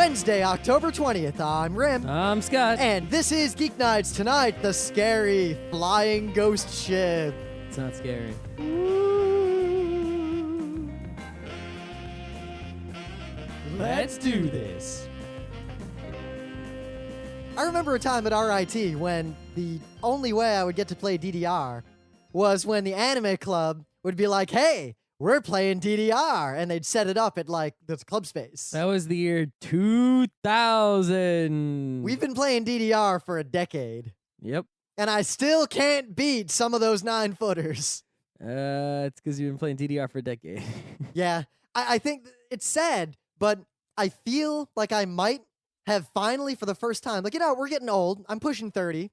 Wednesday, October 20th. I'm Rim. I'm Scott. And this is Geeknights. Tonight, the scary flying ghost ship. It's not scary. Let's do this. I remember a time at RIT when the only way I would get to play DDR was when the anime club would be like, hey, we're playing DDR. And they'd set it up at like this club space. That was the year 2000. We've been playing DDR for a decade. Yep. And I still can't beat some of those 9-footers. It's because you've been playing DDR for a decade. Yeah. I think it's sad, but I feel like I might have finally, for the first time, like, we're getting old. I'm pushing 30.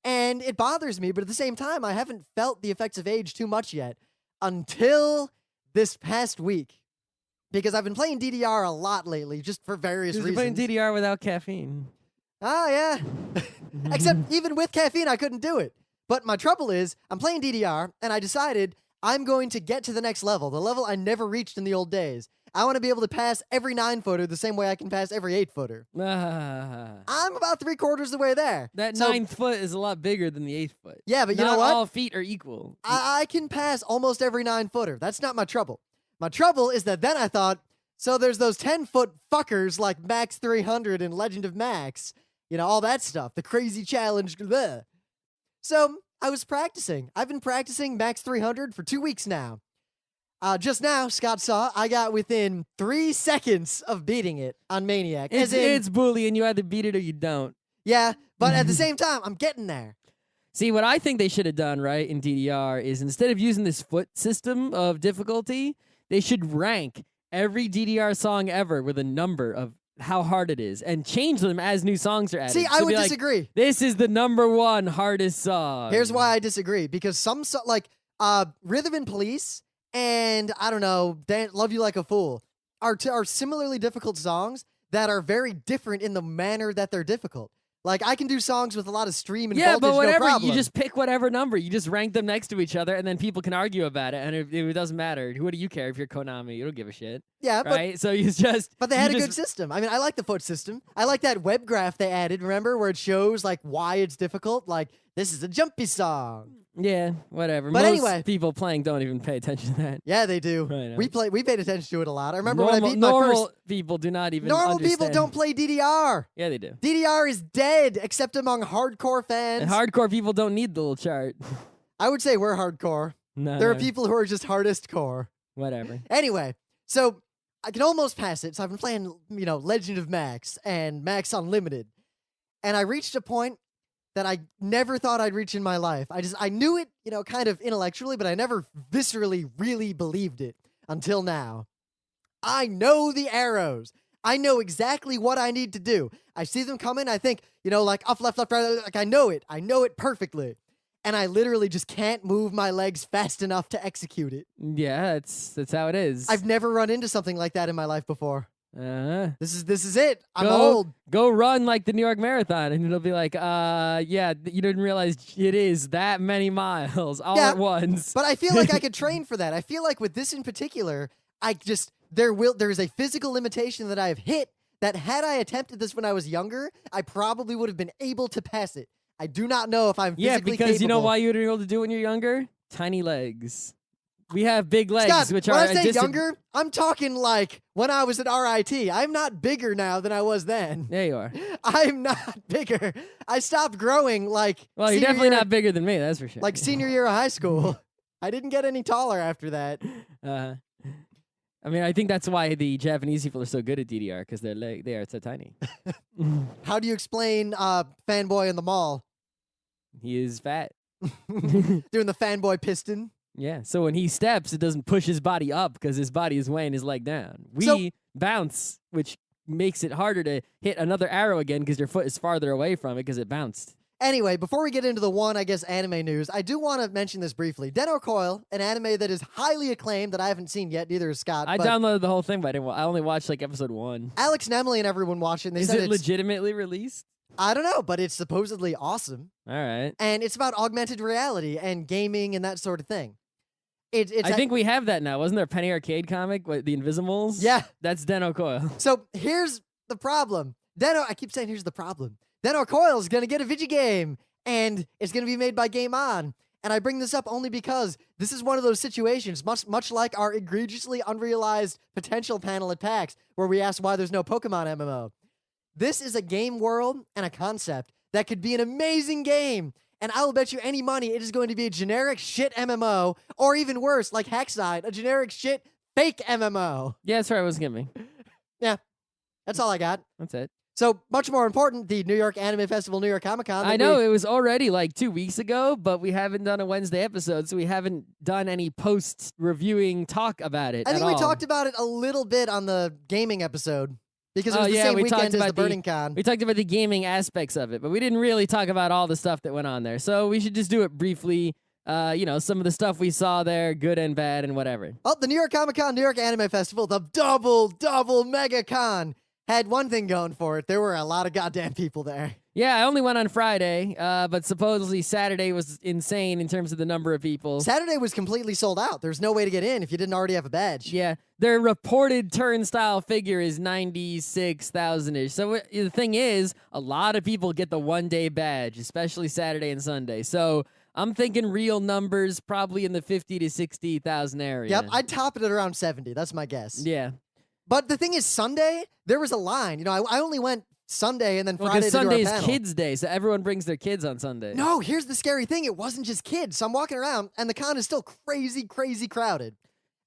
And it bothers me, but at the same time, I haven't felt the effects of age too much yet until this past week. Because I've been playing DDR a lot lately, just for various reasons. You're playing DDR without caffeine. Oh, yeah. Except even with caffeine, I couldn't do it. But my trouble is, I'm playing DDR, and I decided I'm going to get to the next level, the level I never reached in the old days. I want to be able to pass every 9-footer the same way I can pass every 8-footer. I'm about 3/4 of the way there. That 9th foot is a lot bigger than the 8th foot. Yeah, but you know what? Not all feet are equal. I can pass almost every 9-footer. That's not my trouble. My trouble is that then I thought, so there's those 10-foot fuckers like Max 300 and Legend of Max, all that stuff, the crazy challenge. Bleh. So I was practicing. I've been practicing Max 300 for 2 weeks now. Just now, Scott saw, I got within 3 seconds of beating it on Maniac. It's Boolean. You either beat it or you don't. Yeah, but at the same time, I'm getting there. See, what I think they should have done, right, in DDR is instead of using this foot system of difficulty, they should rank every DDR song ever with a number of how hard it is and change them as new songs are added. See, I would disagree. This is the #1 hardest song. Here's why I disagree. Because some, like, Rhythm and Police and, I don't know, Love You Like a Fool are similarly difficult songs that are very different in the manner that they're difficult. Like, I can do songs with a lot of stream and voltage, but whatever, no problem. you just pick whatever number. You just rank them next to each other, and then people can argue about it, and it doesn't matter. What do you care if you're Konami? You don't give a shit. Yeah, right? So you just... But they had a good system. I mean, I like the foot system. I like that web graph they added, remember, where it shows, like, why it's difficult? Like, this is a jumpy song. Yeah, whatever. But most anyway, people playing don't even pay attention to that. Yeah, they do. We paid attention to it a lot. I remember when I beat my first... Normal people do not even Normal understand. people don't play DDR. Yeah, they do. DDR is dead, except among hardcore fans. And hardcore people don't need the little chart. I would say we're hardcore. No, there are people who are just hardest core. Whatever. Anyway, so I can almost pass it. So I've been playing, Legend of Max and Max Unlimited. And I reached a point that I never thought I'd reach in my life. I knew it, kind of intellectually, but I never viscerally really believed it until now. I know the arrows. I know exactly what I need to do. I see them coming. I think, like up, left, right, like I know it. I know it perfectly. And I literally just can't move my legs fast enough to execute it. Yeah, that's how it is. I've never run into something like that in my life before. This is it. I'm go, old. Go run like the New York Marathon, and it'll be like, yeah, you didn't realize it is that many miles all at once. But I feel like I could train for that. I feel like with this in particular, there's a physical limitation that I have hit that had I attempted this when I was younger, I probably would have been able to pass it. I do not know if I'm physically capable. Yeah, because you know why you would be able to do it when you're younger? Tiny legs. We have big legs, Scott, which when are... I say younger, I'm talking like when I was at RIT. I'm not bigger now than I was then. There you are. I'm not bigger. I stopped growing like... Well, you're definitely not bigger than me, that's for sure. Like senior year of high school. I didn't get any taller after that. I mean, I think that's why the Japanese people are so good at DDR, because they are so tiny. How do you explain Fanboy in the mall? He is fat. Doing the fanboy piston. Yeah, so when he steps, it doesn't push his body up because his body is weighing his leg down. We bounce, which makes it harder to hit another arrow again because your foot is farther away from it because it bounced. Anyway, before we get into the anime news, I do want to mention this briefly. Den Coil, an anime that is highly acclaimed that I haven't seen yet, neither has Scott. I downloaded the whole thing, but I only watched like episode 1. Alex and Emily and everyone watched it. And they is said it legitimately released? I don't know, but it's supposedly awesome. All right. And it's about augmented reality and gaming and that sort of thing. I think we have that now. Wasn't there a Penny Arcade comic, The Invisibles? Yeah. That's Den Coil. So here's the problem. I keep saying here's the problem. Coil is going to get a video game, and it's going to be made by Game On. And I bring this up only because this is one of those situations, much like our egregiously unrealized potential panel at PAX, where we asked why there's no Pokemon MMO. This is a game world and a concept that could be an amazing game. And I will bet you any money it is going to be a generic shit MMO, or even worse, like Hackside, a generic shit fake MMO. Yeah, that's right. It was giving me. Yeah, that's all I got. That's it. So, much more important, the New York Anime Festival, New York Comic Con. I know, it was already like 2 weeks ago, but we haven't done a Wednesday episode, so we haven't done any post-reviewing talk about it I think at we all. talked about it a little bit on the gaming episode, because it was the yeah, same we weekend talked as about the Burning Con. We talked about the gaming aspects of it, but we didn't really talk about all the stuff that went on there. So we should just do it briefly. Some of the stuff we saw there, good and bad and whatever. Well, the New York Comic Con, New York Anime Festival, the double mega con, had one thing going for it. There were a lot of goddamn people there. Yeah, I only went on Friday, but supposedly Saturday was insane in terms of the number of people. Saturday was completely sold out. There's no way to get in if you didn't already have a badge. Yeah, their reported turnstile figure is 96,000-ish. So the thing is, a lot of people get the one-day badge, especially Saturday and Sunday. So I'm thinking real numbers, probably in the 50 to 60,000 area. Yep, I'd top it at around 70. That's my guess. Yeah. But the thing is, Sunday, there was a line. You know, I only went Sunday and then Friday Because to do our Sunday's panel. kids' day, so everyone brings their kids on Sunday. No, here's the scary thing. It wasn't just kids. So I'm walking around, and the con is still crazy crowded.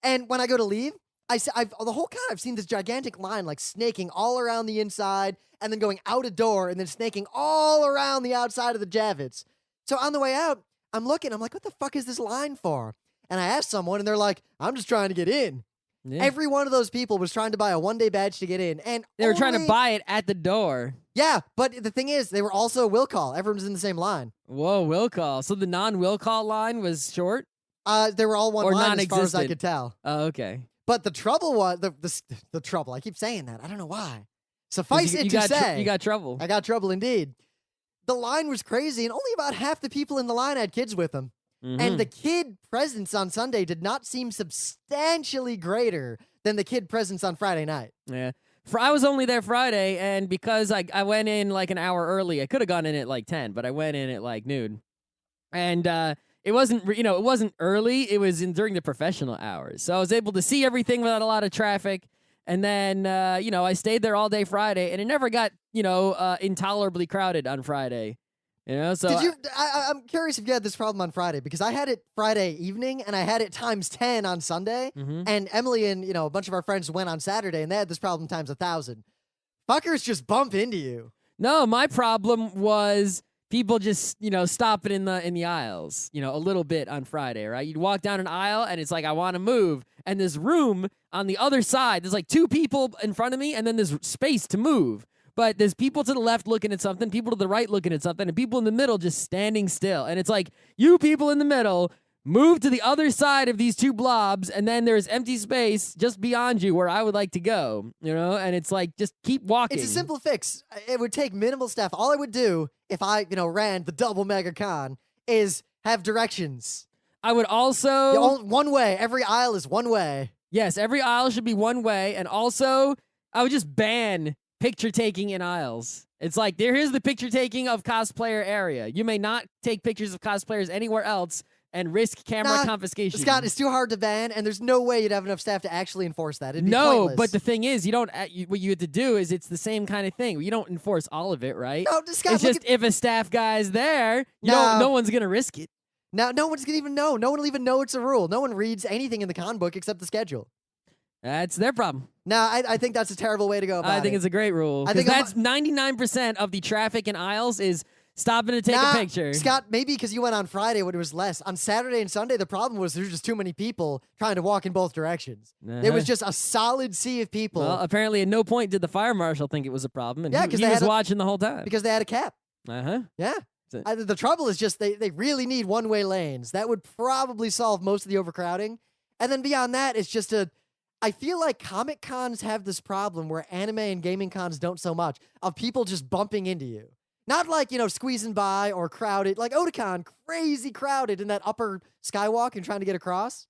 And when I go to leave, the whole con, I've seen this gigantic line, like snaking all around the inside, and then going out a door, and then snaking all around the outside of the Javits. So on the way out, I'm looking. I'm like, what the fuck is this line for? And I asked someone, and they're like, I'm just trying to get in. Yeah. Every one of those people was trying to buy a one-day badge to get in. And They were trying to buy it at the door. Yeah, but the thing is, they were also will call. Everyone's in the same line. Whoa, will call. So the non-will call line was short? They were all one Or line as far as I non-existent. could tell. Oh, okay. But the trouble was, the trouble, I keep saying that. I don't know why. Suffice it You to got say. you got trouble. I got trouble indeed. The line was crazy, and only about half the people in the line had kids with them. Mhm. And the kid presence on Sunday did not seem substantially greater than the kid presence on Friday night. Yeah. I was only there Friday, and because I went in like an hour early, I could have gone in at like 10, but I went in at like noon. And it wasn't, it wasn't early. It was during the professional hours. So I was able to see everything without a lot of traffic. And then, I stayed there all day Friday, and it never got, intolerably crowded on Friday. So Did you? I'm curious if you had this problem on Friday, because I had it Friday evening and I had it times 10 on Sunday. Mhm. And Emily and a bunch of our friends went on Saturday and they had this problem times 1,000. Fuckers just bump into you. No, my problem was people just, stopping in the aisles, a little bit on Friday, right? You'd walk down an aisle and it's like, I want to move. And there's room on the other side. There's like 2 people in front of me, and then there's space to move. But there's people to the left looking at something, people to the right looking at something, and people in the middle just standing still. And it's like, you people in the middle, move to the other side of these 2 blobs, and then there's empty space just beyond you where I would like to go, And it's like, just keep walking. It's a simple fix. It would take minimal stuff. All I would do if I, ran the double mega con is have directions. I would also... One way. Every aisle is one way. Yes, every aisle should be one way. And also, I would just ban picture taking in aisles. It's like, here's the picture taking of cosplayer area. You may not take pictures of cosplayers anywhere else and risk camera confiscation. Scott, it's too hard to ban, and there's no way you'd have enough staff to actually enforce that. It'd be No, pointless. but the thing is, what you have to do is it's the same kind of thing. You don't enforce all of it, right? No, Scott, it's just if a staff guy's there, No. no one's gonna risk it. Now, no one's going to even know. No one will even know it's a rule. No one reads anything in the con book except the schedule. That's their problem. No, I think that's a terrible way to go about it. I think it's a great rule. I think that's 99% of the traffic in aisles is stopping to take a picture. Scott, maybe because you went on Friday when it was less. On Saturday and Sunday, the problem was there's just too many people trying to walk in both directions. It was just a solid sea of people. Well, apparently at no point did the fire marshal think it was a problem, and Yeah, he 'cause was they had watching the whole time. because they had a cap. Uh-huh. Yeah. The trouble is just they really need one-way lanes. That would probably solve most of the overcrowding. And then beyond that, it's just I feel like Comic Cons have this problem where anime and gaming cons don't so much, of people just bumping into you. Not like, squeezing by or crowded. Like Otakon, crazy crowded in that upper skywalk and trying to get across.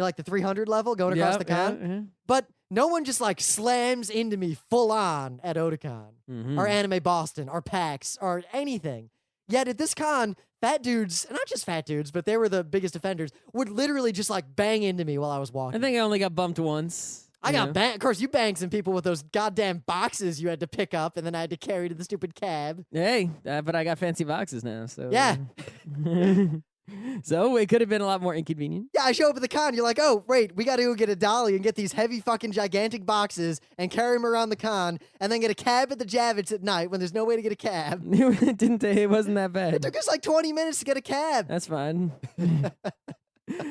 like the 300 level going across the con. Yeah. But no one just like slams into me full on at Otakon or Anime Boston or PAX or anything. Yet at this con, fat dudes, not just fat dudes, but they were the biggest offenders, would literally just like bang into me while I was walking. I think I only got bumped once. I got banged. Of course, you banged some people with those goddamn boxes you had to pick up and then I had to carry to the stupid cab. Hey, but I got fancy boxes now, so. Yeah. So it could have been a lot more inconvenient. Yeah, I show up at the con. You're like, oh, wait, we got to go get a dolly and get these heavy fucking gigantic boxes and carry them around the con and then get a cab at the Javits at night when there's no way to get a cab. It wasn't that bad. It took us like 20 minutes to get a cab. That's fine.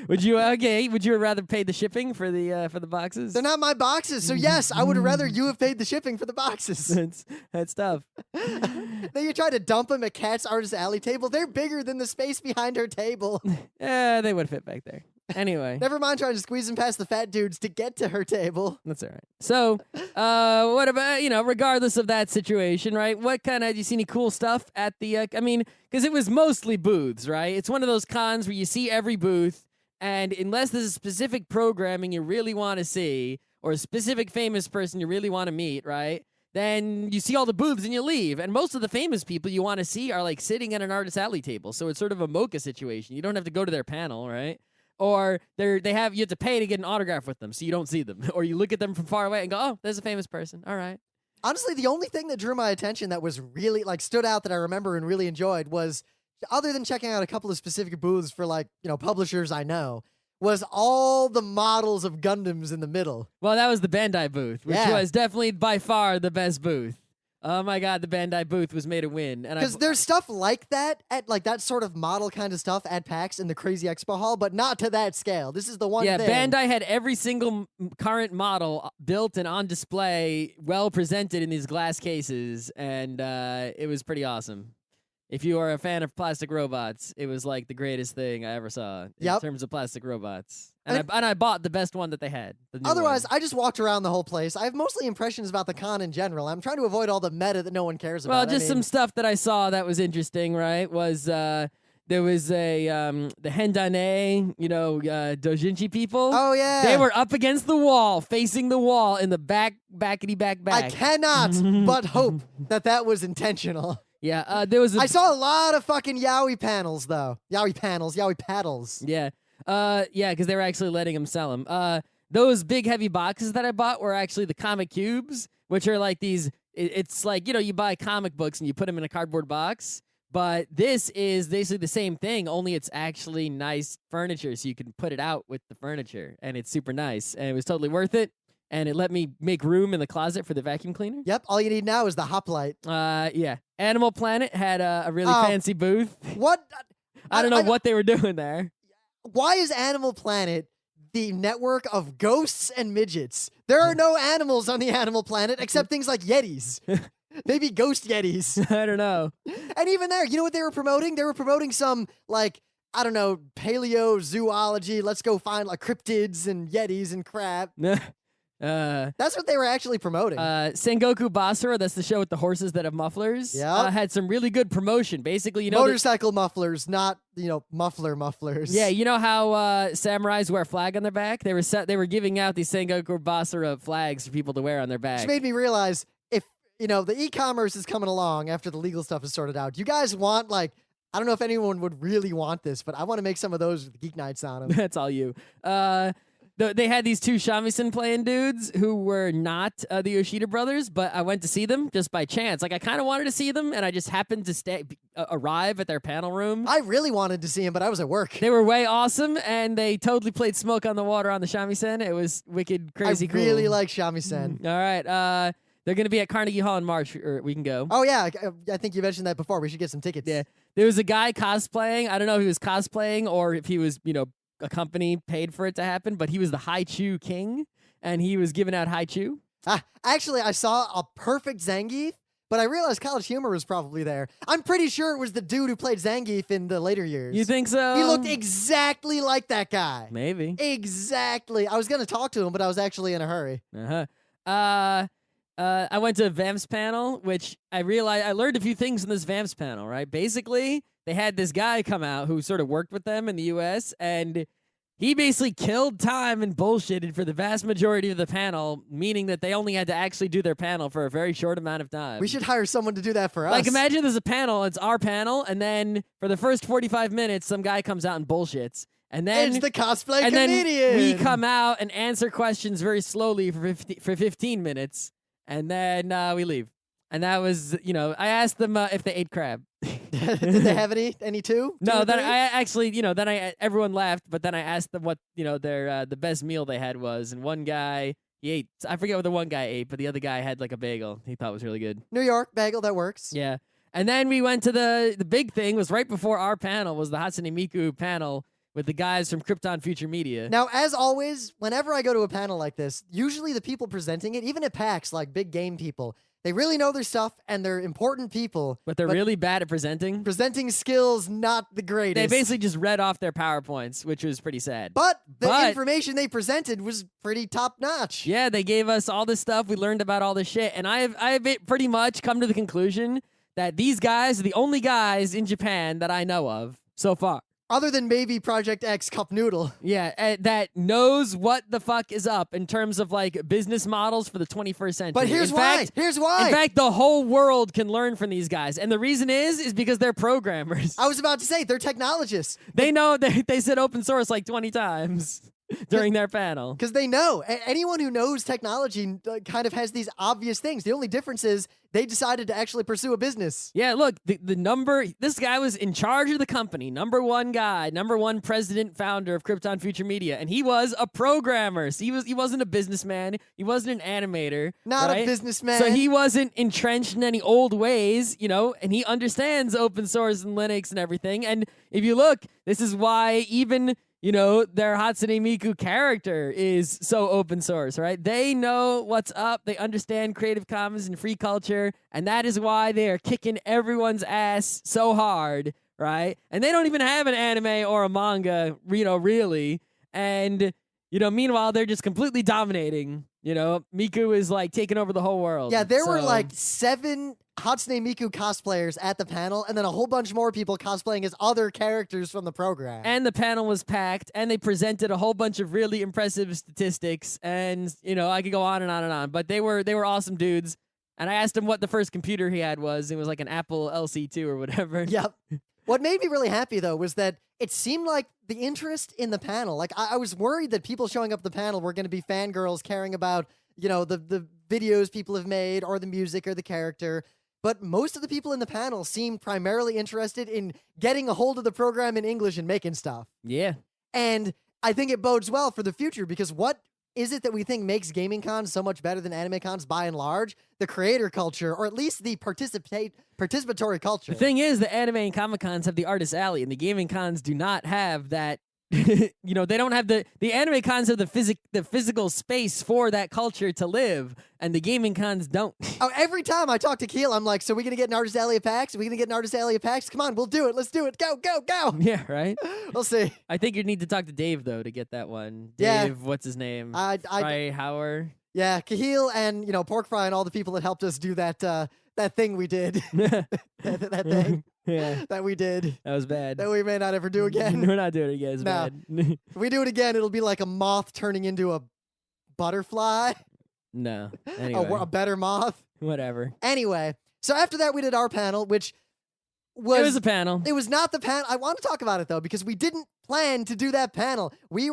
Would you rather pay the shipping for the boxes? They're not my boxes, so yes, I would rather you have paid the shipping for the boxes. That's tough. Then you try to dump them at Kat's Artist Alley table. They're bigger than the space behind her table. Yeah, they would fit back there. Anyway. Never mind trying to squeeze them past the fat dudes to get to her table. That's all right. So, what about, regardless of that situation, right? What kind of, you see any cool stuff at the, because it was mostly booths, right? It's one of those cons where you see every booth, and unless there's a specific programming you really want to see, or a specific famous person you really want to meet, right? Then you see all the booths and you leave. And most of the famous people you want to see are like sitting at an Artist Alley table. So it's sort of a mocha situation. You don't have to go to their panel, right? Or you have to pay to get an autograph with them so you don't see them. Or you look at them from far away and go, oh, there's a famous person. All right. Honestly, the only thing that drew my attention that was really like stood out that I remember and really enjoyed was, other than checking out a couple of specific booths for like, publishers I know, was all the models of Gundams in the middle. Well, that was the Bandai booth, which was definitely by far the best booth. Oh my God, the Bandai booth was made a win. Because there's stuff like that, at like that sort of model kind of stuff at PAX in the Crazy Expo Hall, but not to that scale. This is the one thing. Yeah, Bandai had every single current model built and on display, well presented in these glass cases, and it was pretty awesome. If you are a fan of plastic robots, it was like the greatest thing I ever saw in terms of plastic robots. And I bought the best one that they had. Otherwise, I just walked around the whole place. I have mostly impressions about the con in general. I'm trying to avoid all the meta that no one cares about. Well, just some stuff that I saw that was interesting, right? Was there was the Hendane, Dojinshi people. Oh, yeah. They were up against the wall, facing the wall in the backity back. I cannot but hope that was intentional. Yeah, there was. I saw a lot of fucking yaoi panels though. Yaoi paddles. Yeah, because they were actually letting them sell them. Those big heavy boxes that I bought were actually the comic cubes, which are like these. It's like you buy comic books and you put them in a cardboard box. But this is basically the same thing, only it's actually nice furniture, so you can put it out with the furniture, and it's super nice, and it was totally worth it. And it let me make room in the closet for the vacuum cleaner. Yep, all you need now is the hoplite. Yeah. Animal Planet had a really fancy booth. What? I don't know what they were doing there. Why is Animal Planet the network of ghosts and midgets? There are no animals on the Animal Planet except things like Yetis. Maybe ghost Yetis. I don't know. And even there, you know what they were promoting? They were promoting some, like, I don't know, paleozoology. Let's go find, like, cryptids and Yetis and crap. That's what they were actually promoting. Sengoku Basara, that's the show with the horses that have mufflers, had some really good promotion. Basically, motorcycle mufflers, not, mufflers. Yeah, you know how samurais wear a flag on their back? They were giving out these Sengoku Basara flags for people to wear on their back. Which made me realize, if, the e-commerce is coming along after the legal stuff is sorted out, you guys want, like, I don't know if anyone would really want this, but I want to make some of those with Geeknights on them. That's all you. They had these two shamisen playing dudes who were not the Yoshida brothers, but I went to see them just by chance. Like, I kind of wanted to see them, and I just happened to arrive at their panel room. I really wanted to see them, but I was at work. They were way awesome, and they totally played Smoke on the Water on the shamisen. It was wicked, crazy cool. I really like shamisen. All right. They're going to be at Carnegie Hall in March, or we can go. Oh, yeah. I think you mentioned that before. We should get some tickets. Yeah. There was a guy cosplaying. I don't know if he was cosplaying or if he was, a company paid for it to happen, but he was the Haichu king, and he was giving out Haichu. Actually, I saw a perfect Zangief, but I realized College Humor was probably there. I'm pretty sure it was the dude who played Zangief in the later years. You think so? He looked exactly like that guy. Maybe. Exactly. I was going to talk to him, but I was actually in a hurry. I went to a Vamps panel, which I realized I learned a few things in this Vamps panel, right? Basically, they had this guy come out who sort of worked with them in the U.S., and He basically killed time and bullshitted for the vast majority of the panel, meaning that they only had to actually do their panel for a very short amount of time. We should hire someone to do that for us. Like, imagine there's a panel, it's our panel, and then for the first 45 minutes, some guy comes out and bullshits. And then it's the cosplay and comedian. Then we come out and answer questions very slowly for 15 minutes, and then we leave. And that was, I asked them if they ate crab. Did they have any too? No, then I actually, everyone left, but then I asked them what, their the best meal they had was, and one guy, he ate, I forget what the one guy ate, but the other guy had like a bagel he thought was really good. New York bagel, that works. Yeah. And then we went to the big thing was right before our panel was the Hatsune Miku panel with the guys from Krypton Future Media. Now, as always, whenever I go to a panel like this, usually the people presenting it, even at PAX, like big game people, they really know their stuff, and they're important people. But they're really bad at presenting? Presenting skills, not the greatest. They basically just read off their PowerPoints, which was pretty sad. But the information they presented was pretty top-notch. Yeah, they gave us all this stuff. We learned about all this shit. And I've pretty much come to the conclusion that these guys are the only guys in Japan that I know of so far. Other than maybe Project X Cup Noodle. Yeah, that knows what the fuck is up in terms of like business models for the 21st century. But here's why. In fact, the whole world can learn from these guys. And the reason is because they're programmers. I was about to say, they're technologists. They know, they said open source like 20 times during their panel. Because they know. Anyone who knows technology kind of has these obvious things. The only difference is they decided to actually pursue a business. Yeah, look, this guy was in charge of the company, number one guy, number one president, founder of Krypton Future Media, and he was a programmer. So he wasn't a businessman. He wasn't an animator. Not right? a businessman. So he wasn't entrenched in any old ways, and he understands open source and Linux and everything. And if you look, this is why even their Hatsune Miku character is so open source, right? They know what's up. They understand Creative Commons and free culture, and that is why they are kicking everyone's ass so hard, right? And they don't even have an anime or a manga, really. And, meanwhile, they're just completely dominating. Miku is like taking over the whole world. Yeah, there were like 7 Hatsune Miku cosplayers at the panel, and then a whole bunch more people cosplaying as other characters from the program. And the panel was packed, and they presented a whole bunch of really impressive statistics, and, I could go on and on and on. But they were awesome dudes, and I asked him what the first computer he had was. It was like an Apple LC2 or whatever. Yep. What made me really happy, though, was that it seemed like the interest in the panel, like I was worried that people showing up at the panel were going to be fangirls caring about, the videos people have made or the music or the character. But most of the people in the panel seemed primarily interested in getting a hold of the program in English and making stuff. Yeah. And I think it bodes well for the future, because what is it that we think makes gaming cons so much better than anime cons by and large? The creator culture, or at least the participatory culture. The thing is, the anime and comic cons have the artist alley, and the gaming cons do not have that. They don't have the anime cons have the physical space for that culture to live, and the gaming cons don't. Oh, every time I talk to Keel, I'm like, so we gonna get an artist alley at PAX? Are we gonna get an artist alley at PAX? Come on, we'll do it. Let's do it. Go, go, go. Yeah, right? We'll see. I think you need to talk to Dave, though, to get that one. Yeah. Dave, what's his name? Fry Hauer. Yeah, Kahil and, Pork Fry and all the people that helped us do that thing we did. that thing. Yeah. That we did. That was bad. That we may not ever do again. We're not doing it again. It's bad. If we do it again, it'll be like a moth turning into a butterfly. No. Anyway. A better moth. Whatever. Anyway, so after that, we did our panel, which was... It was a panel. It was not the panel. I want to talk about it, though, because we didn't plan to do that panel. We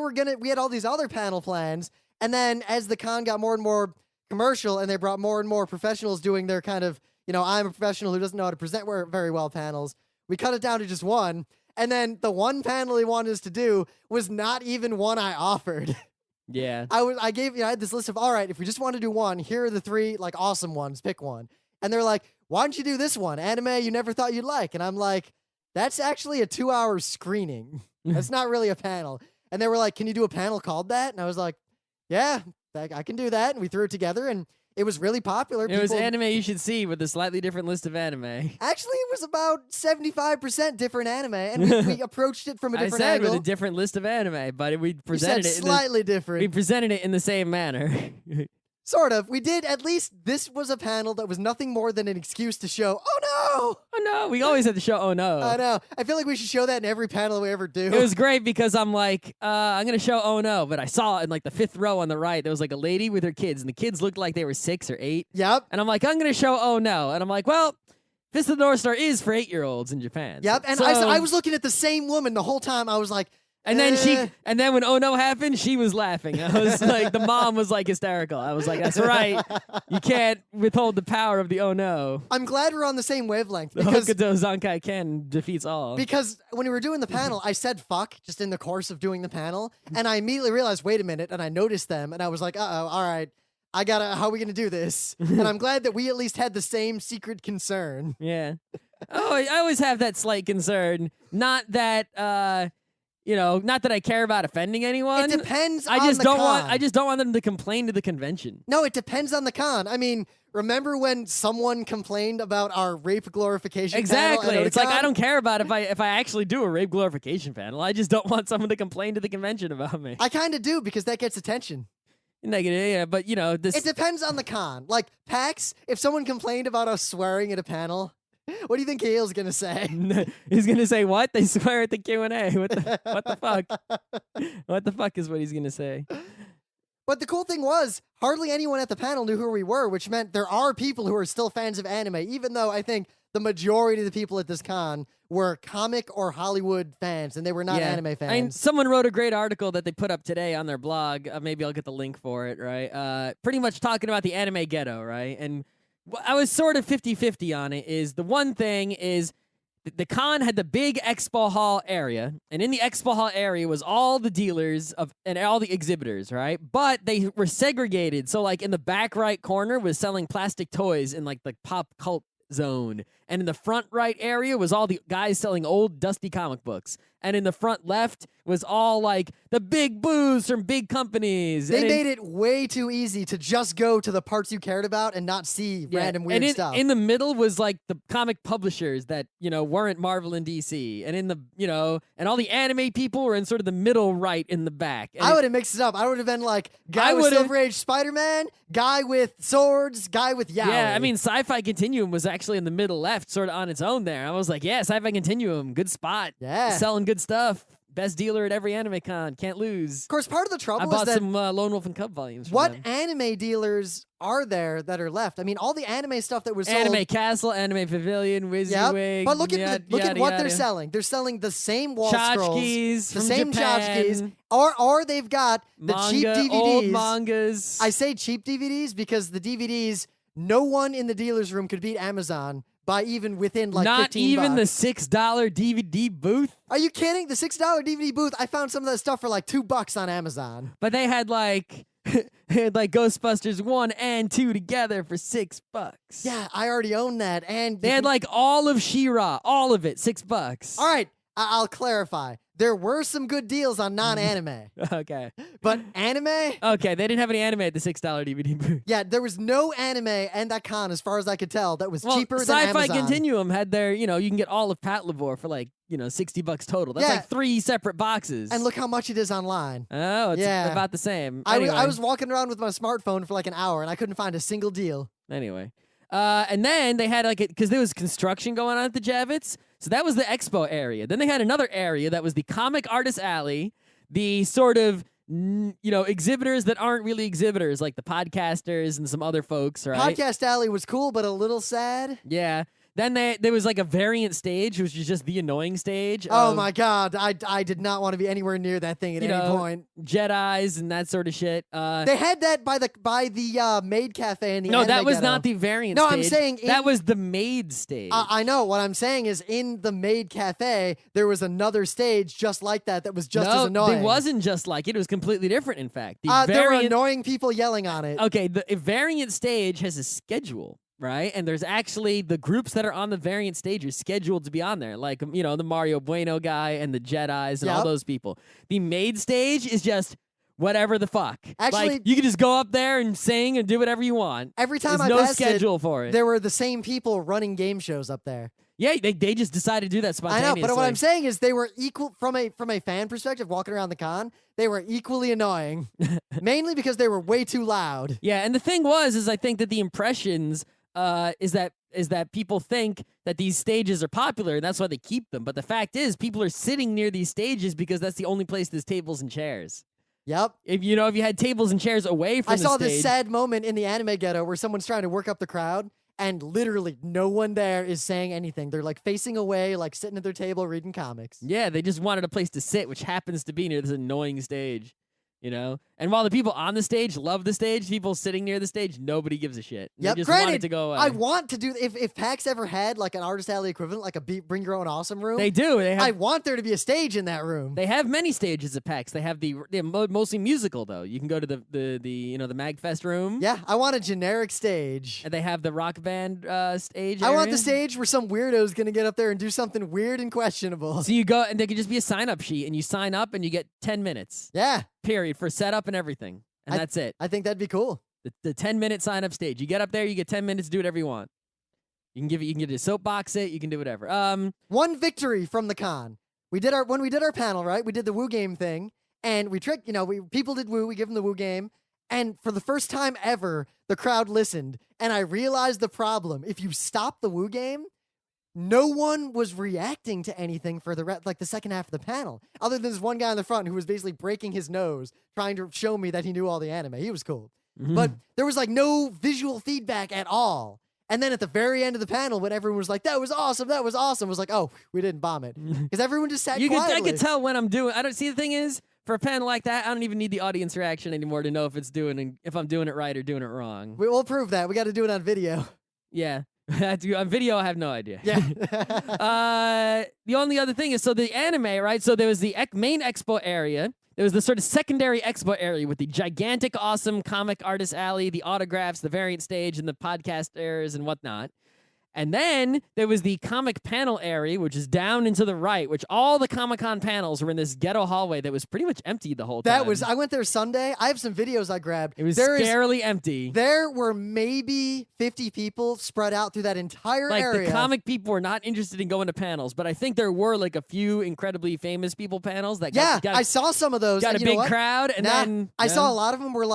had all these other panel plans, and then as the con got more and more commercial, and they brought more and more professionals doing their kind of, I'm a professional who doesn't know how to present very well panels, we cut it down to just one, and then the one panel he wanted us to do was not even one I offered. Yeah. I had this list of, all right, if we just want to do one, here are the 3, like, awesome ones, pick one. And they're like, why don't you do this one, anime you never thought you'd like? And I'm like, that's actually a 2-hour screening. That's not really a panel. And they were like, can you do a panel called that? And I was like, yeah, I can do that. And we threw it together, and it was really popular. It was anime you should see with a slightly different list of anime. Actually, it was about 75% different anime, and we approached it from a different angle. I said with a different list of anime, but we presented it slightly different. We presented it in the same manner. Sort of. We did, at least this was a panel that was nothing more than an excuse to show, oh Oh no, we always had to show. Oh no. no! I know. I feel like we should show that in every panel we ever do. It was great because I'm like, I'm gonna show oh no, but I saw in like the 5th row on the right, there was like a lady with her kids, and the kids looked like they were 6 or 8. Yep. And I'm like, I'm gonna show oh no, and I'm like, well, Fist of the North Star is for 8-year-olds in Japan. Yep. And So- I was looking at the same woman the whole time. I was like, And then when oh no happened, she was laughing. I was like, the mom was like hysterical. I was like, that's right. You can't withhold the power of the oh no. I'm glad we're on the same wavelength The because Hokuto Zankai Ken defeats all. Because when we were doing the panel, I said fuck just in the course of doing the panel, and I immediately realized, wait a minute, and I noticed them, and I was like, uh-oh, all right, how are we gonna do this? And I'm glad that we at least had the same secret concern. Yeah. Oh, I always have that slight concern. Not that not that I care about offending anyone. It depends I on just the don't con. want I just don't want them to complain to the convention. No, it depends on the con. I mean, remember when someone complained about our rape glorification Exactly. panel at It's like Otakon? I don't care about if I actually do a rape glorification panel. I just don't want someone to complain to the convention about me. I kind of do because that gets attention. Negative, yeah, but this It depends on the con. Like PAX, if someone complained about us swearing at a panel, what do you think Hale's gonna say? he's gonna say what? They swear at the Q&A. What the fuck? What the fuck is what he's gonna say? But the cool thing was, hardly anyone at the panel knew who we were, which meant there are people who are still fans of anime, even though I think the majority of the people at this con were comic or Hollywood fans, and they were not anime fans. I mean, someone wrote a great article that they put up today on their blog. Maybe I'll get the link for it, right? Pretty much talking about the anime ghetto, right? And I was sort of 50-50 on it. Is the one thing is the con had the big expo hall area, and in the expo hall area was all the dealers and all the exhibitors, right? But they were segregated. So like in the back right corner was selling plastic toys in like the pop cult zone, and in the front right area was all the guys selling old dusty comic books, and in the front left was all like the big booths from big companies. They made it way too easy to just go to the parts you cared about and not see random weird stuff. In the middle was like the comic publishers that, weren't Marvel and DC. And in the, and all the anime people were in sort of the middle right in the back. And I would have mixed it up. I would have been like, guy with Silver Age Spider-Man, guy with swords, guy with yaoi. Yeah, I mean, Sci-Fi Continuum was actually in the middle left, sort of on its own there. I was like, yeah, Sci-Fi Continuum, good spot. Yeah. Selling good stuff. Best dealer at every anime con. Can't lose. Of course, part of the trouble I is bought that some Lone Wolf and Cub volumes from what them. anime dealers are there that are left? I mean, all the anime stuff that was sold. Anime Castle, Anime Pavilion, WYSIWYG. But look at yada, what yada. they're selling. They're selling the same wall scrolls, Tchotchkes the from same Japan. tchotchkes, or they've got the cheap Manga, DVDs. old mangas. I say cheap DVDs because the DVDs, no one in the dealer's room could beat Amazon by even within like Not 15 even bucks. the $6 DVD booth. Are you kidding? The $6 DVD booth, I found some of that stuff for like $2 on Amazon. But they had like Ghostbusters 1 and 2 together for $6. Yeah, I already own that. And They had like all of She-Ra, all of it, $6. All right, I'll clarify. There were some good deals on non-anime, Okay. but anime? Okay, they didn't have any anime at the $6 DVD booth. Yeah, there was no anime and that con, as far as I could tell, that was Well, cheaper than Sci-Fi Amazon. Continuum had their, you can get all of Pat Lavore for like, $60 total. That's Yeah. like 3 separate boxes. And look how much it is online. Oh, it's Yeah. about the same. I Anyway. was walking around with my smartphone for like an hour, and I couldn't find a single deal. Anyway. And then they had because there was construction going on at the Javits. So that was the expo area. Then they had another area that was the Comic Artist Alley, the sort of, exhibitors that aren't really exhibitors, like the podcasters and some other folks, right? Podcast Alley was cool, but a little sad. Yeah. Then there was like a variant stage, which was just the annoying stage. Oh of, my god, I did not want to be anywhere near that thing at any point. Jedis and that sort of shit. They had that by the maid cafe in the No, anime that was ghetto. not the variant No, stage. I'm saying that was the maid stage. I know. What I'm saying is in the maid cafe, there was another stage just like that was just as annoying. It wasn't just like it. It was completely different, in fact. There were annoying people yelling on it. Okay, the variant stage has a schedule, right? And there's actually the groups that are on the variant stage are scheduled to be on there, like, the Mario Bueno guy and the Jedis and all those people. The maid stage is just whatever the fuck. Actually, like, you can just go up there and sing and do whatever you want. Every time There's I no passed schedule for it. There were the same people running game shows up there. Yeah, they just decided to do that I spontaneously. know, but what I'm saying is they were equal from a fan perspective. Walking around the con, they were equally annoying, mainly because they were way too loud. Yeah, and the thing is I think that the impressions is that people think that these stages are popular and that's why they keep them. But the fact is, people are sitting near these stages because that's the only place there's tables and chairs. Yep. If you had tables and chairs away from I the saw stage, this sad moment in the anime ghetto where someone's trying to work up the crowd, and literally no one there is saying anything. They're like facing away, like sitting at their table reading comics. Yeah, they just wanted a place to sit, which happens to be near this annoying stage. And while the people on the stage love the stage, people sitting near the stage, nobody gives a shit. Yep. They just Granted, want it to go away. I want to do if PAX ever had like an artist alley equivalent, like a Bring Your Own Awesome room. They do. I want there to be a stage in that room. They have many stages at PAX. They're mostly musical though. You can go to the MagFest room. Yeah, I want a generic stage. And they have the rock band stage. I want area. the stage where some weirdo's gonna get up there and do something weird and questionable. So you go, and there could just be a sign-up sheet, and you sign up, and you get 10 minutes. Yeah. Period for setup and everything, and that's it. I think that'd be cool. The 10-minute sign-up stage. You get up there, you get 10 minutes to do whatever you want. You can get a soapbox it. You can do whatever. One victory from the con. When we did our panel, right? We did the Woo game thing, and we tricked. People did Woo. We give them the Woo game, and for the first time ever, the crowd listened, and I realized the problem. If you stop the Woo game, no one was reacting to anything for the second half of the panel, other than this one guy in the front who was basically breaking his nose, trying to show me that he knew all the anime. He was cool. Mm-hmm. But there was no visual feedback at all. And then at the very end of the panel, when everyone was like, that was awesome, it was like, oh, we didn't bomb it. Because everyone just sat quietly. I could tell when I'm doing. I don't see the thing is, for a panel like that, I don't even need the audience reaction anymore to know if if I'm doing it right or doing it wrong. We'll prove that. We got to do it on video. Yeah. On video, I have no idea. Yeah. The only other thing is, so the anime, right? So there was the main expo area. There was the sort of secondary expo area with the gigantic, awesome comic artist alley, the autographs, the variant stage, and the podcast airs and whatnot. And then there was the comic panel area, which is down and to the right, which all the Comic-Con panels were in this ghetto hallway that was pretty much empty the whole time. I went there Sunday. I have some videos I grabbed. It was scarily empty. There were maybe 50 people spread out through that entire area. The comic people were not interested in going to panels, but I think there were a few incredibly famous people panels that I saw some of those. Got a big crowd, and then I saw a lot of them were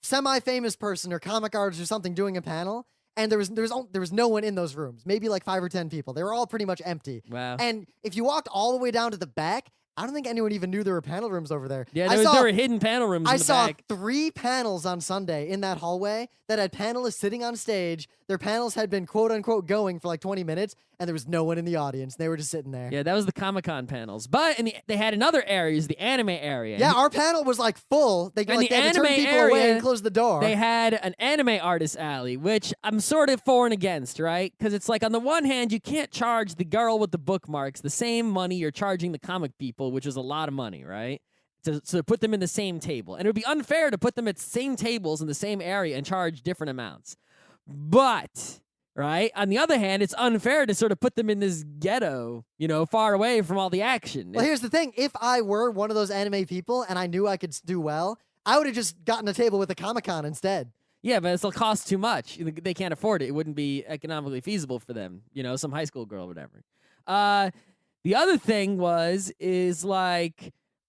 semi-famous person or comic artist or something doing a panel. And there was no one in those rooms. Maybe 5 or 10 people. They were all pretty much empty. Wow. And if you walked all the way down to the back, I don't think anyone even knew there were panel rooms over there. Yeah, there were hidden panel rooms in the back. I saw 3 panels on Sunday in that hallway that had panelists sitting on stage. Their panels had been quote-unquote going for 20 minutes, and there was no one in the audience. They were just sitting there. Yeah, that was the Comic-Con panels. But they had another area, the anime area. Yeah, our panel was full. They had to turn people away and close the door. They had an anime artist alley, which I'm sort of for and against, right? Because it's on the one hand, you can't charge the girl with the bookmarks the same money you're charging the comic people, which is a lot of money, right? To put them in the same table. And it would be unfair to put them at the same tables in the same area and charge different amounts. But, right, on the other hand, it's unfair to sort of put them in this ghetto, far away from all the action. Well, here's the thing. If I were one of those anime people and I knew I could do well, I would have just gotten a table with a Comic-Con instead. Yeah, but it'll cost too much. They can't afford it. It wouldn't be economically feasible for them. Some high school girl or whatever. The other thing is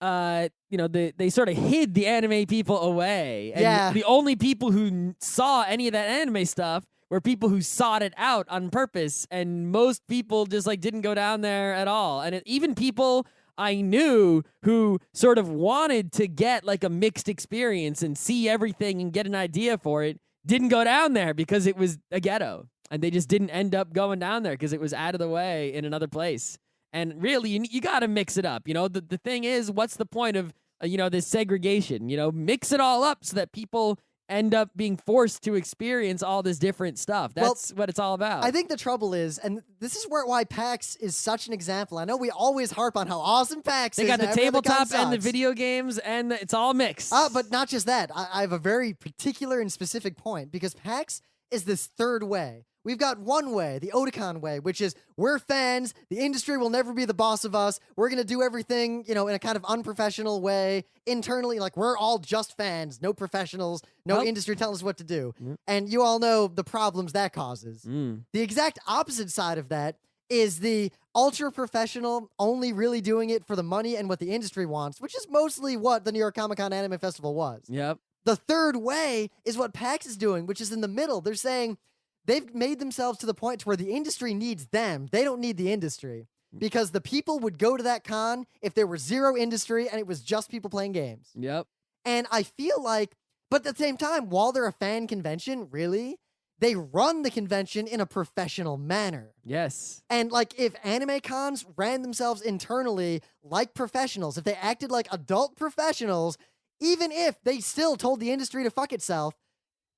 they sort of hid the anime people away. And the only people who saw any of that anime stuff were people who sought it out on purpose. And most people just didn't go down there at all. And even people I knew who sort of wanted to get a mixed experience and see everything and get an idea for it didn't go down there because it was a ghetto. And they just didn't end up going down there because it was out of the way in another place. And really, you got to mix it up. The thing is, what's the point of, this segregation? Mix it all up so that people end up being forced to experience all this different stuff. That's what it's all about. I think the trouble is, and this is why PAX is such an example. I know we always harp on how awesome PAX is. They got the tabletop and the sucks. video games, and it's all mixed. But not just that. I have a very particular and specific point, because PAX is this third way We've got one way, the Otakon way, which is we're fans. The industry will never be the boss of us. We're going to do everything, in a kind of unprofessional way internally. Like, we're all just fans, no professionals, no industry telling us what to do. And you all know the problems that causes. The exact opposite side of that is the ultra professional, only really doing it for the money and what the industry wants, which is mostly what the New York Comic Con Anime Festival was. Yep. The third way is what PAX is doing, which is in the middle. They're saying they've made themselves to the point where the industry needs them. They don't need the industry, because the people would go to that con if there were zero industry and it was just people playing games. Yep. And I feel like, but at the same time, while they're a fan convention, really, they run the convention in a professional manner. Yes. And like, if anime cons ran themselves internally like professionals, if they acted like adult professionals, even if they still told the industry to fuck itself,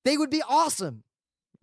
they would be awesome.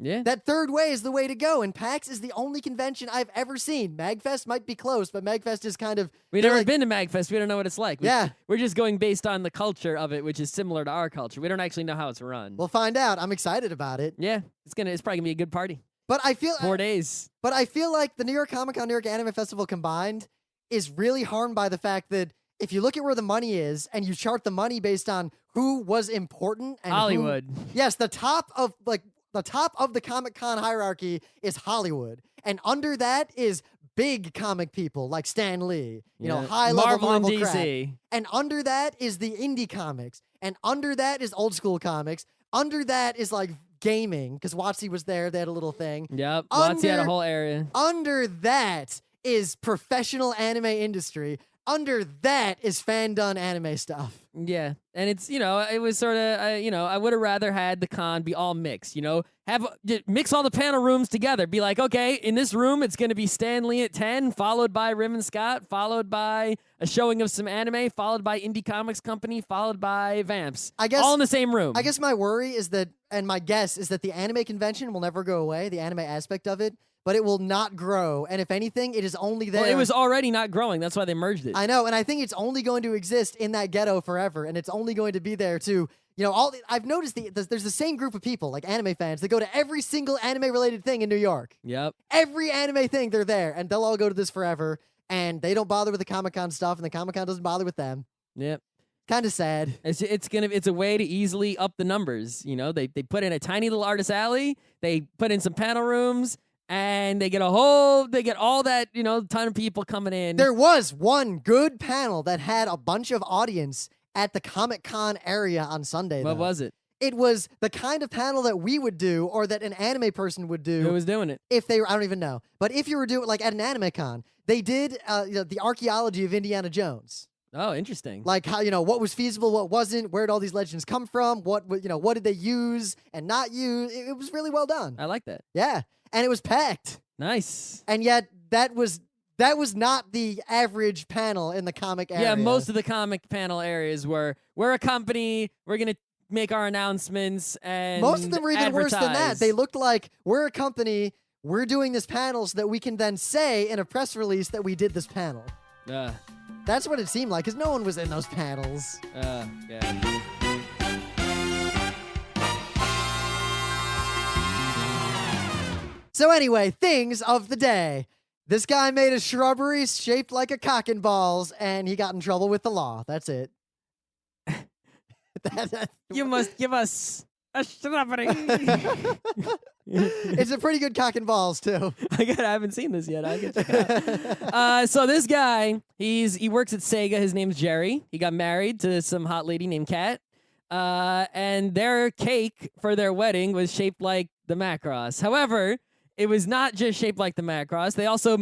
Yeah. That third way is the way to go, and PAX is the only convention I've ever seen. MagFest might be close, but MagFest is kind of... We've never been to MagFest. We don't know what it's like. Yeah. We're just going based on the culture of it, which is similar to our culture. We don't actually know how it's run. We'll find out. I'm excited about it. Yeah. It's probably gonna be a good party. But I feel... 4 days. But I feel like the New York Comic Con, New York Anime Festival combined is really harmed by the fact that if you look at where the money is and you chart the money based on who was important and Hollywood. Yes, the top of the Comic Con hierarchy is Hollywood, and under that is big comic people like Stan Lee, high level Marvel and crap. DC. And under that is the indie comics, and under that is old school comics. Under that is like gaming, because WotC was there. They had a little thing. Yep. WotC had a whole area. Under that is professional anime industry. Under that is fan-done anime stuff. Yeah, and it's, it was sort of, I would have rather had the con be all mixed, mix all the panel rooms together. Be like, okay, in this room, it's going to be Stan Lee at 10, followed by Rim and Scott, followed by a showing of some anime, followed by Indie Comics Company, followed by Vamps. I guess, all in the same room. I guess my worry is that, and my guess is that the anime convention will never go away, the anime aspect of it, but it will not grow. And if anything, it is only there. Well, it was already not growing. That's why they merged it. I know, and I think it's only going to exist in that ghetto forever, and it's only going to be there to, I've noticed there's the same group of people, like anime fans, that go to every single anime-related thing in New York. Yep. Every anime thing, they're there, and they'll all go to this forever, and they don't bother with the Comic-Con stuff, and the Comic-Con doesn't bother with them. Yep. Kind of sad. It's a way to easily up the numbers. They put in a tiny little artist alley, they put in some panel rooms, and they get all that, ton of people coming in. There was one good panel that had a bunch of audience at the Comic-Con area on Sunday. What was it? It was the kind of panel that we would do, or that an anime person would do. Who was doing it? If they were, I don't even know. But if you were doing, like at an anime con, they did the archaeology of Indiana Jones. Oh, interesting. Like how, what was feasible, what wasn't, where did all these legends come from, what did they use and not use. It was really well done. I like that. Yeah. And it was packed. Nice. And yet that was not the average panel in the comic area. Yeah, most of the comic panel areas we're a company, we're going to make our announcements, and most of them were even worse than that. They looked like, we're a company, we're doing this panel so that we can then say in a press release that we did this panel. That's what it seemed like, because no one was in those panels. Yeah. So anyway, things of the day. This guy made a shrubbery shaped like a cock and balls, and he got in trouble with the law. That's it. You must give us a shrubbery. It's a pretty good cock and balls, too. I haven't seen this yet. I can check it out. So this guy, he works at Sega. His name's Jerry. He got married to some hot lady named Kat. And their cake for their wedding was shaped like the Macross. However, it was not just shaped like the Macross. They also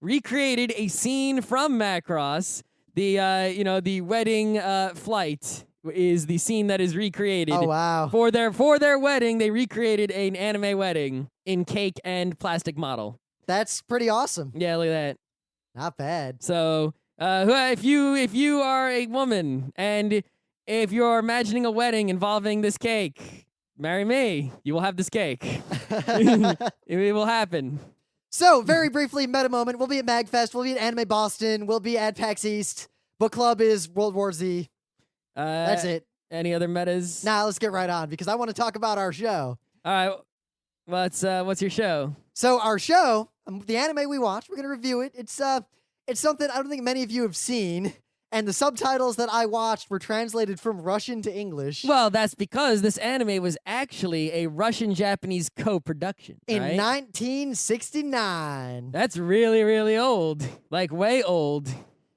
recreated a scene from Macross. The wedding flight is the scene that is recreated. Oh, wow. For their wedding, they recreated an anime wedding in cake and plastic model. That's pretty awesome. Yeah, look at that. Not bad. So, if you are a woman and if you're imagining a wedding involving this cake, marry me. You will have this cake. It will happen. So, very briefly, meta moment. We'll be at MagFest. We'll be at Anime Boston. We'll be at PAX East. Book Club is World War Z. That's it. Any other metas? Nah, let's get right on, because I want to talk about our show. All right. What's your show? So our show, the anime we watch, we're gonna review it. It's something I don't think many of you have seen, and the subtitles that I watched were translated from Russian to English. Well, that's because this anime was actually a Russian-Japanese co-production, in right? 1969. That's really, really old. Like, way old.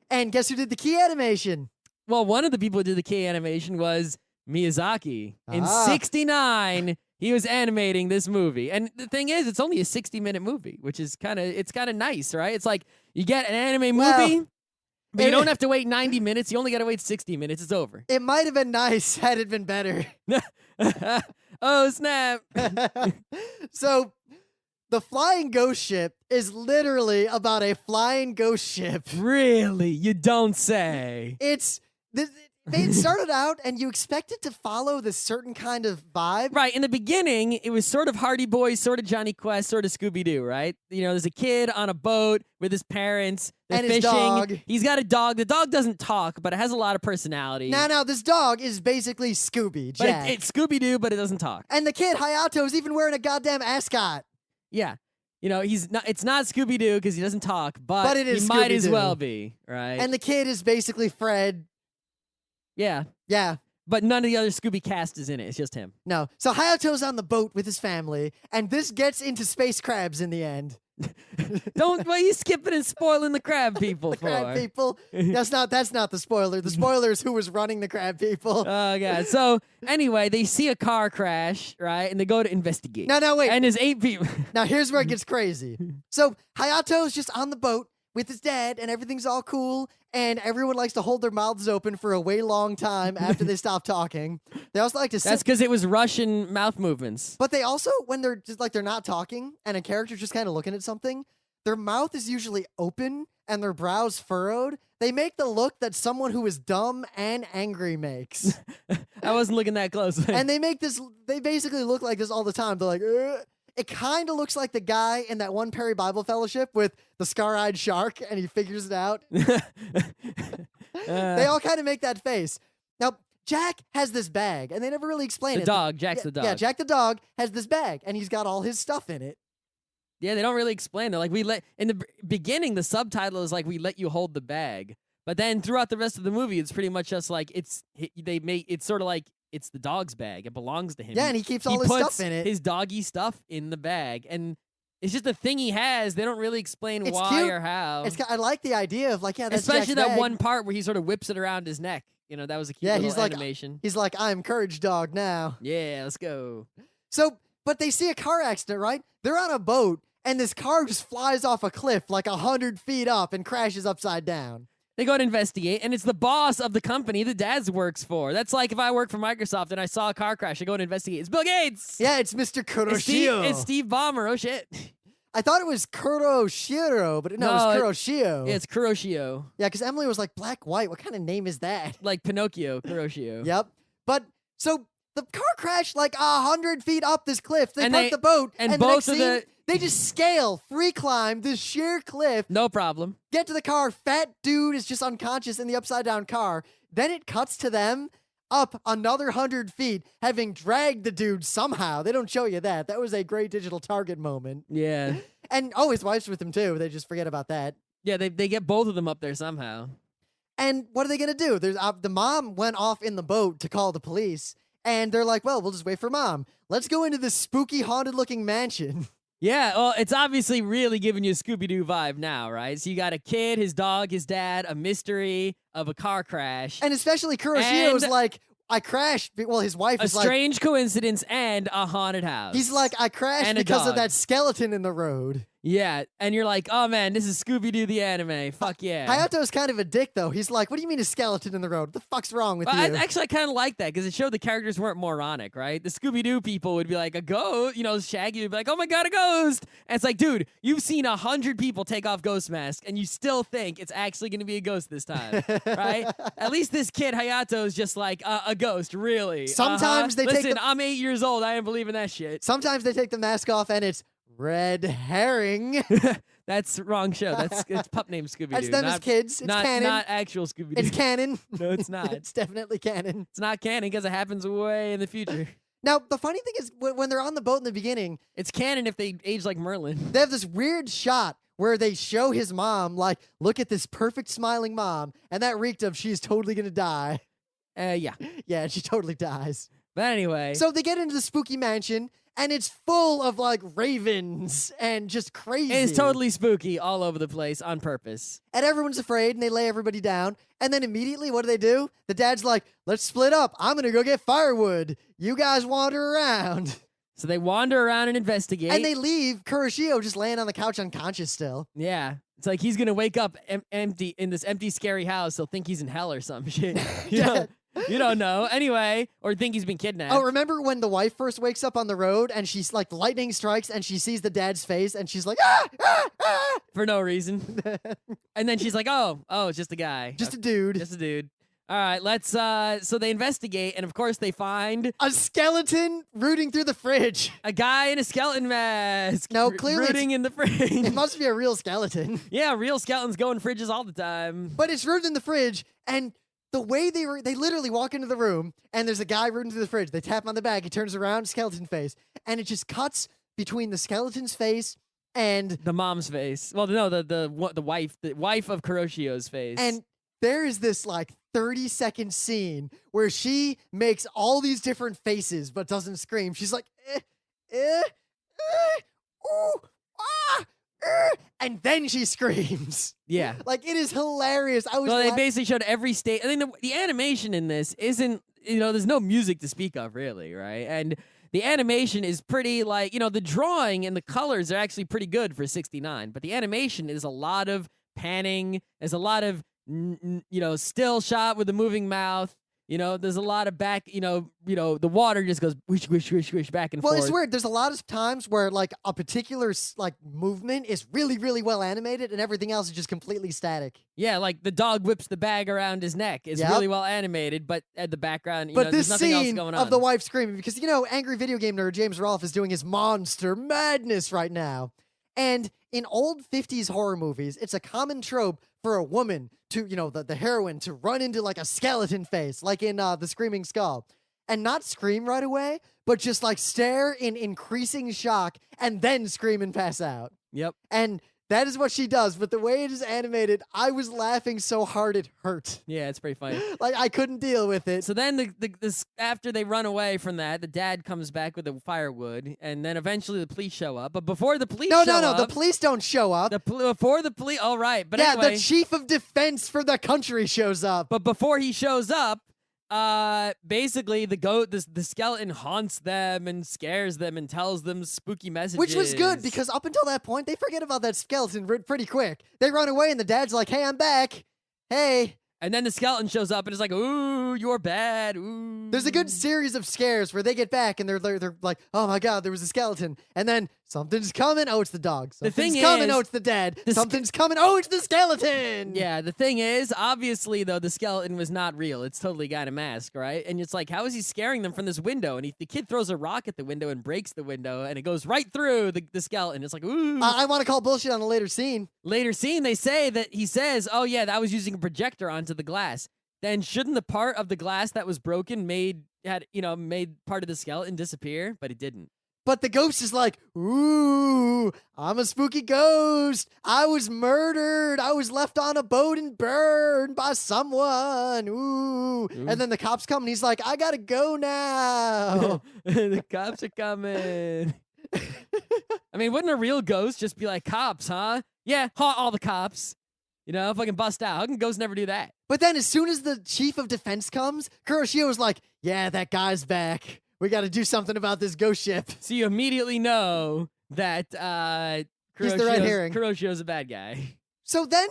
And guess who did the key animation? Well, one of the people who did the key animation was Miyazaki. In Ah. 69, he was animating this movie. And the thing is, it's only a 60-minute movie, which is kind of nice, right? It's like you get an anime movie, but you don't have to wait 90 minutes. You only got to wait 60 minutes. It's over. It might have been nice had it been better. Oh, snap. So, the flying ghost ship is literally about a flying ghost ship. Really? You don't say. It started out, and you expect it to follow this certain kind of vibe. Right, in the beginning, it was sort of Hardy Boys, sort of Johnny Quest, sort of Scooby-Doo, right? You know, there's a kid on a boat with his parents. They're And fishing. his dog. He's got a dog. The dog doesn't talk, but it has a lot of personality. Now, this dog is basically Scooby, but Jack. it's Scooby-Doo, but it doesn't talk. And the kid, Hayato, is even wearing a goddamn ascot. Yeah. You know, it's not Scooby-Doo because he doesn't talk, but it is he might as Scooby-Doo. well be, right? And the kid is basically Fred. yeah. Yeah. But none of the other Scooby cast is in it. It's just him. No. So Hayato's on the boat with his family, and this gets into space crabs in the end. What are you skipping and spoiling the crab people The for? crab people. That's not the spoiler. The spoiler is who was running the crab people. Oh, God. So, anyway, they see a car crash, right? And they go to investigate. No, wait. And there's 8 people. Now, here's where it gets crazy. So, Hayato's just on the boat with his dad, and everything's all cool, and everyone likes to hold their mouths open for a way long time after they stop talking. They also like to sit. That's because it was Russian mouth movements. But they also, when they're just like they're not talking, and a character's just kind of looking at something, their mouth is usually open and their brows furrowed. They make the look that someone who is dumb and angry makes. I wasn't looking that closely. And they basically look like this all the time. They're like, ugh. It kind of looks like the guy in that one Perry Bible Fellowship with the scar-eyed shark, and he figures it out. They all kind of make that face. Now, Jack has this bag, and they never really explain it. Jack's the dog. Yeah, Jack the dog has this bag, and he's got all his stuff in it. Yeah, they don't really explain. They're like, in the beginning, the subtitle is like, we let you hold the bag. But then throughout the rest of the movie, it's pretty much just like, it's sort of like, it's the dog's bag. It belongs to him. Yeah, and he keeps all his stuff in it. His doggy stuff in the bag. And it's just a thing he has. They don't really explain It's why cute. or how. I like the idea of like, yeah, that's Especially Jack's that bag. one part where he sort of whips it around his neck. You know, that was a cute little animation. He's like, I'm Courage Dog now. Yeah, let's go. So, but they see a car accident, right? They're on a boat, and this car just flies off a cliff like 100 feet up and crashes upside down. They go to investigate, and it's the boss of the company the dad works for. That's like if I work for Microsoft and I saw a car crash, I go to investigate. It's Bill Gates! Yeah, it's Mr. Kuroshio. It's Steve Ballmer. Oh, shit. I thought it was Kuroshiro, but it was Kuroshio. Yeah, it's Kuroshio. Yeah, because Emily was like, black, white, what kind of name is that? Like Pinocchio, Kuroshio. Yep. But, so, the car crashed like 100 feet up this cliff. They parked the boat, and both of they just scale, free climb this sheer cliff. No problem. Get to the car. Fat dude is just unconscious in the upside down car. Then it cuts to them up another 100 feet, having dragged the dude somehow. They don't show you that. That was a great digital target moment. Yeah. And his wife's with him too. They just forget about that. Yeah, they get both of them up there somehow. And what are they gonna do? There's the mom went off in the boat to call the police, and they're like, "Well, we'll just wait for mom. Let's go into this spooky, haunted-looking mansion." Yeah, well, it's obviously really giving you a Scooby-Doo vibe now, right? So you got a kid, his dog, his dad, a mystery of a car crash. And especially Kuroshio's like, I crashed. Well, his wife is like... A strange coincidence and a haunted house. He's like, I crashed because of that skeleton in the road. Yeah, and you're like, oh man, this is Scooby-Doo the anime. Fuck yeah. Hayato's kind of a dick, though. He's like, what do you mean a skeleton in the road? What the fuck's wrong with you? I kind of like that, because it showed the characters weren't moronic, right? The Scooby-Doo people would be like, a ghost, you know, Shaggy would be like, oh my god, a ghost! And it's like, dude, you've seen 100 people take off ghost masks, and you still think it's actually going to be a ghost this time, right? At least this kid, Hayato, is just like, a ghost, really? Sometimes they Listen, I'm 8 years old, I ain't believing that shit. Sometimes they take the mask off, and it's red herring. That's wrong show. It's pup named Scooby-Doo. That's them as kids. It's canon. Not actual Scooby-Doo. It's canon. No, it's not. It's definitely canon. It's not canon because it happens way in the future. Now, the funny thing is, when they're on the boat in the beginning, It's canon if they age like Merlin. they have this weird shot where they show his mom, like, look at this perfect smiling mom, and that reeked of she's totally gonna die. Yeah. Yeah, she totally dies. But anyway. So they get into the spooky mansion, and it's full of, like, ravens and just crazy. It's totally spooky all over the place on purpose. And everyone's afraid, and they lay everybody down. And then immediately, what do? The dad's like, let's split up. I'm gonna go get firewood. You guys wander around. So they wander around and investigate. And they leave Kuroshio just laying on the couch unconscious still. Yeah. It's like he's going to wake up empty in this empty, scary house. He'll think he's in hell or some shit. You don't know. Anyway, or think he's been kidnapped. Oh, remember when the wife first wakes up on the road and she's like, lightning strikes and she sees the dad's face and she's like, ah, ah, ah. For no reason. And then she's like, oh, it's just a guy. Just a dude. Just a dude. All right, let's, so they investigate, and of course they find a skeleton rooting through the fridge. a guy in a skeleton mask. No, clearly rooting in the fridge. It must be a real skeleton. Yeah, real skeletons go in fridges all the time. But it's rooted in the fridge, and the way they literally walk into the room, and there's a guy rooting through the fridge. They tap him on the back, he turns around, skeleton face, and it just cuts between the skeleton's face and the mom's face. Well, no, the wife of Kuroshio's face. And there is this like 30-second scene where she makes all these different faces but doesn't scream. She's like, ooh, ah, and then she screams. Yeah. Like, it is hilarious. Well, they basically showed every state. I think the animation in this isn't, there's no music to speak of, really, right? And the animation is pretty, like, the drawing and the colors are actually pretty good for 69, but the animation is a lot of panning. There's a lot of still shot with a moving mouth. There's a lot of back, the water just goes whoosh, whoosh, whoosh, whoosh, back and forth. Well, it's weird. There's a lot of times where, like, a particular, like, movement is really, really well animated and everything else is just completely static. Yeah, like the dog whips the bag around his neck. It's really well animated, but at the background, but there's nothing else scene going on. of the wife screaming, because, angry video game nerd James Rolfe is doing his monster madness right now. And in old 50s horror movies, it's a common trope for a woman to, the heroine to run into like a skeleton face, like in The Screaming Skull, and not scream right away, but just like stare in increasing shock and then scream and pass out. Yep. And that is what she does, but the way it is animated, I was laughing so hard it hurt. Yeah, it's pretty funny. Like, I couldn't deal with it. So then after they run away from that, the dad comes back with the firewood, and then eventually the police show up. But before the police show up... No, the police don't show up. Before the police... All right, but yeah, anyway... the chief of defense for the country shows up. But before he shows up, basically the skeleton haunts them and scares them and tells them spooky messages. Which was good, because up until that point, they forget about that skeleton pretty quick. They run away and the dad's like, hey, I'm back. Hey. And then the skeleton shows up and it's like, ooh, you're bad. Ooh. There's a good series of scares where they get back and they're like, oh my God, there was a skeleton. And then something's coming. Oh, it's the dog. Something's coming. Oh, it's the dad. Something's coming. Oh, it's the skeleton. Yeah, the thing is, obviously, though, the skeleton was not real. It's totally got a mask, right? And it's like, how is he scaring them from this window? And the kid throws a rock at the window and breaks the window, and it goes right through the skeleton. It's like, ooh. I want to call bullshit on a later scene. Later scene, they say that he says, oh, yeah, that was using a projector onto the glass. Then shouldn't the part of the glass that was broken made part of the skeleton disappear? But it didn't. But the ghost is like, ooh, I'm a spooky ghost. I was murdered. I was left on a boat and burned by someone. Ooh. And then the cops come and he's like, I gotta go now. The cops are coming. I mean, wouldn't a real ghost just be like, cops, huh? Yeah, all the cops. Fucking bust out. How can ghosts never do that? But then as soon as the chief of defense comes, Kuroshio was like, yeah, that guy's back. We got to do something about this ghost ship. So you immediately know that he's the red herring. Kuroshio's a bad guy. So then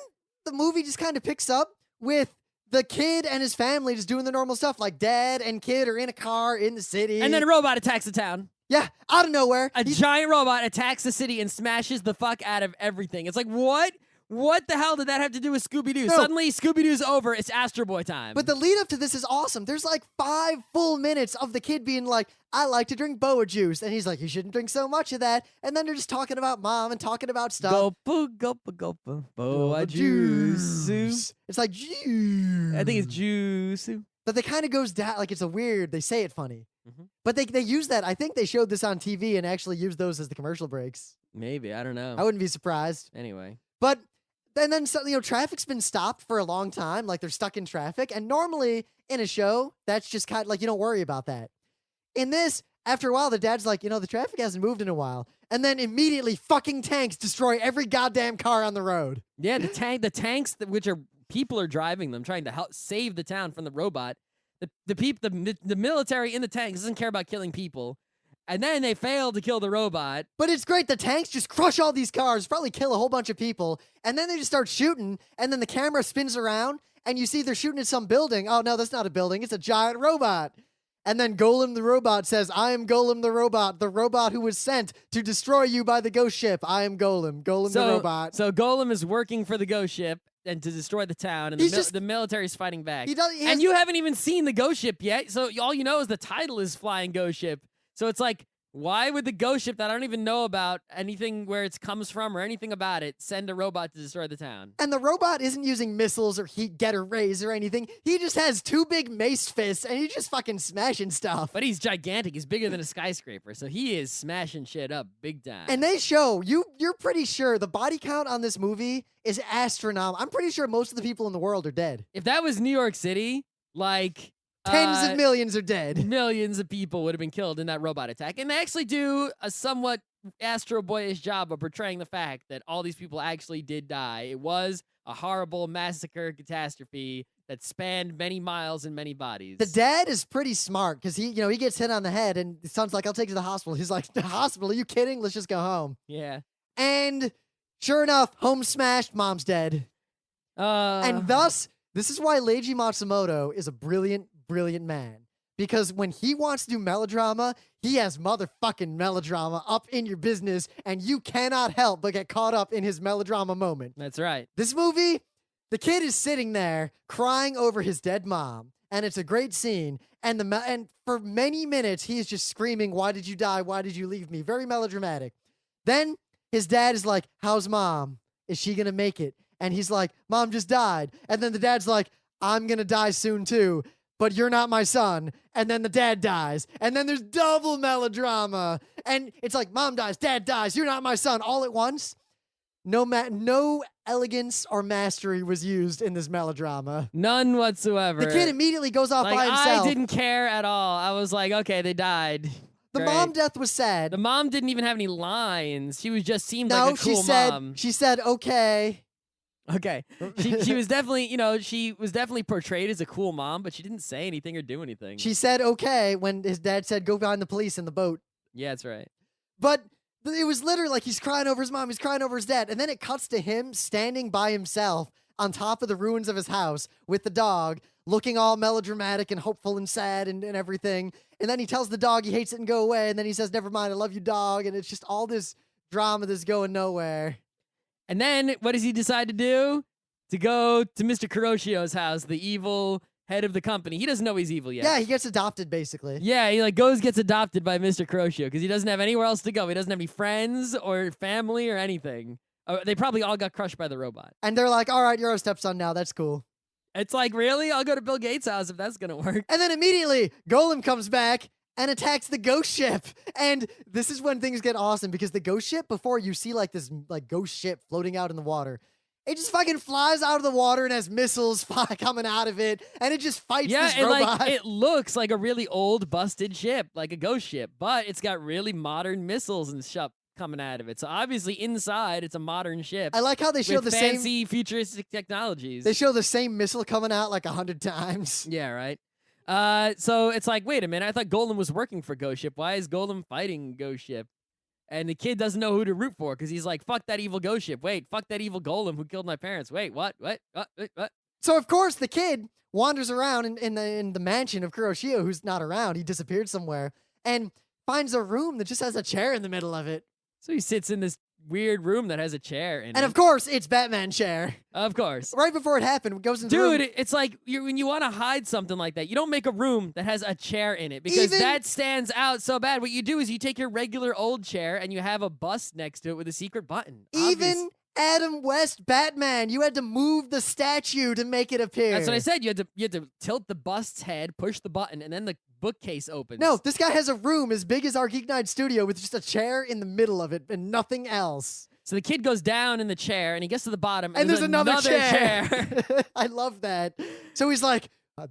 the movie just kind of picks up with the kid and his family just doing the normal stuff. Like dad and kid are in a car in the city. And then a robot attacks the town. Yeah, out of nowhere. A giant robot attacks the city and smashes the fuck out of everything. It's like, what? What the hell did that have to do with Scooby-Doo? No. Suddenly, Scooby-Doo's over. It's Astro Boy time. But the lead up to this is awesome. There's like 5 full minutes of the kid being like, I like to drink boa juice. And he's like, you shouldn't drink so much of that. And then they're just talking about mom and talking about stuff. Gulpa, boa juice. It's like juice. I think it's juice. But they kind of goes down, like it's a weird, they say it funny. But they use that. I think they showed this on TV and actually used those as the commercial breaks. Maybe, I don't know. I wouldn't be surprised. Anyway. But then traffic's been stopped for a long time. Like, they're stuck in traffic. And normally in a show, that's just kind of like, you don't worry about that. In this, after a while, the dad's like, the traffic hasn't moved in a while. And then immediately fucking tanks destroy every goddamn car on the road. Yeah, the tanks, which are people are driving them, trying to help save the town from the robot. The military in the tanks doesn't care about killing people. And then they fail to kill the robot. But it's great. The tanks just crush all these cars, probably kill a whole bunch of people. And then they just start shooting. And then the camera spins around. And you see they're shooting at some building. Oh, no, that's not a building. It's a giant robot. And then Golem the robot says, I am Golem the robot who was sent to destroy you by the ghost ship. I am Golem the robot. So Golem is working for the ghost ship and to destroy the town, and the military's fighting back. And you haven't even seen the ghost ship yet, so all you know is the title is Flying Ghost Ship. So it's like, why would the ghost ship that I don't even know about anything where it comes from or anything about it send a robot to destroy the town? And the robot isn't using missiles or heat getter rays or anything. He just has two big mace fists and he's just fucking smashing stuff. But he's gigantic. He's bigger than a skyscraper, so he is smashing shit up big time. And they show, you're pretty sure the body count on this movie is astronomical. I'm pretty sure most of the people in the world are dead. If that was New York City, like... Tens of millions are dead. Millions of people would have been killed in that robot attack. And they actually do a somewhat Astro Boyish job of portraying the fact that all these people actually did die. It was a horrible massacre catastrophe that spanned many miles and many bodies. The dad is pretty smart because he gets hit on the head and the son's like, I'll take you to the hospital. He's like, the hospital? Are you kidding? Let's just go home. Yeah. And sure enough, home smashed, mom's dead. And thus, this is why Leiji Matsumoto is a brilliant man, because when he wants to do melodrama, he has motherfucking melodrama up in your business, and you cannot help but get caught up in his melodrama moment. That's right. This movie, the kid is sitting there crying over his dead mom, and it's a great scene, and for many minutes, he is just screaming, why did you die? Why did you leave me? Very melodramatic. Then his dad is like, how's mom? Is she gonna make it? And he's like, mom just died. And then the dad's like, I'm gonna die soon too. But you're not my son. And then the dad dies. And then there's double melodrama. And it's like, mom dies, dad dies, you're not my son, all at once. No elegance or mastery was used in this melodrama. None whatsoever. The kid immediately goes off by himself. I didn't care at all. I was like, okay, they died. The mom death was sad. The mom didn't even have any lines. She was just seemed like a cool mom. She said, okay. Okay. She was definitely, she was definitely portrayed as a cool mom, but she didn't say anything or do anything. She said okay when his dad said, go find the police in the boat. Yeah, that's right. But it was literally like he's crying over his mom, he's crying over his dad, and then it cuts to him standing by himself on top of the ruins of his house with the dog, looking all melodramatic and hopeful and sad and everything. And then he tells the dog he hates it and go away, and then he says, never mind, I love you, dog. And it's just all this drama that's going nowhere. And then what does he decide to do? To go to Mr. Kuroshio's house, the evil head of the company. He doesn't know he's evil yet. Yeah, he gets adopted, basically. Yeah, he gets adopted by Mr. Kuroshio because he doesn't have anywhere else to go. He doesn't have any friends or family or anything. They probably all got crushed by the robot. And they're like, all right, you're our stepson now. That's cool. It's like, really? I'll go to Bill Gates' house if that's going to work. And then immediately, Golem comes back and attacks the ghost ship. And this is when things get awesome, because the ghost ship, before you see like this like ghost ship floating out in the water, it just fucking flies out of the water and has missiles coming out of it, and it just fights this robot. Like, it looks like a really old, busted ship, like a ghost ship, but it's got really modern missiles and stuff coming out of it. So obviously inside, it's a modern ship. I like how they show the fancy futuristic technologies. They show the same missile coming out like 100 times. Yeah, right. So it's like, wait a minute, I thought Golem was working for Ghost Ship. Why is Golem fighting Ghost Ship? And the kid doesn't know who to root for because he's like, fuck that evil Ghost Ship. Wait, fuck that evil Golem who killed my parents. Wait, what? So of course the kid wanders around in the mansion of Kuroshio, who's not around. He disappeared somewhere, and finds a room that just has a chair in the middle of it. So he sits in this weird room that has a chair in it. And of course, it's Batman's chair. Of course. Right before it happened, it goes into the room. Dude, it's like when you want to hide something like that, you don't make a room that has a chair in it because that stands out so bad. What you do is you take your regular old chair and you have a bust next to it with a secret button. Even Adam West Batman. You had to move the statue to make it appear. That's what I said. You had to tilt the bust's head, push the button, and then the bookcase opens. No, this guy has a room as big as our Geeknights studio with just a chair in the middle of it and nothing else. So the kid goes down in the chair, and he gets to the bottom, and there's another chair. I love that. So he's like,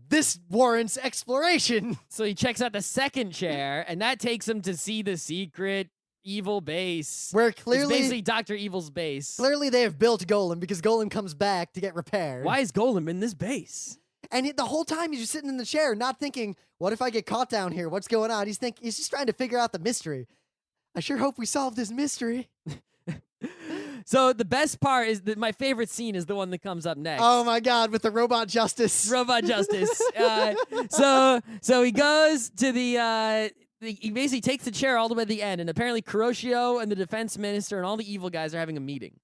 this warrants exploration. So he checks out the second chair, and that takes him to see the secret evil base. Where clearly... It's basically Dr. Evil's base. Clearly they have built Golem because Golem comes back to get repaired. Why is Golem in this base? And the whole time he's just sitting in the chair, not thinking, what if I get caught down here? What's going on? He's just trying to figure out the mystery. I sure hope we solve this mystery. So the best part is that my favorite scene is the one that comes up next. Oh my God, with the robot justice. Robot justice. So he goes to he basically takes the chair all the way to the end, and apparently Kuroshio and the defense minister and all the evil guys are having a meeting.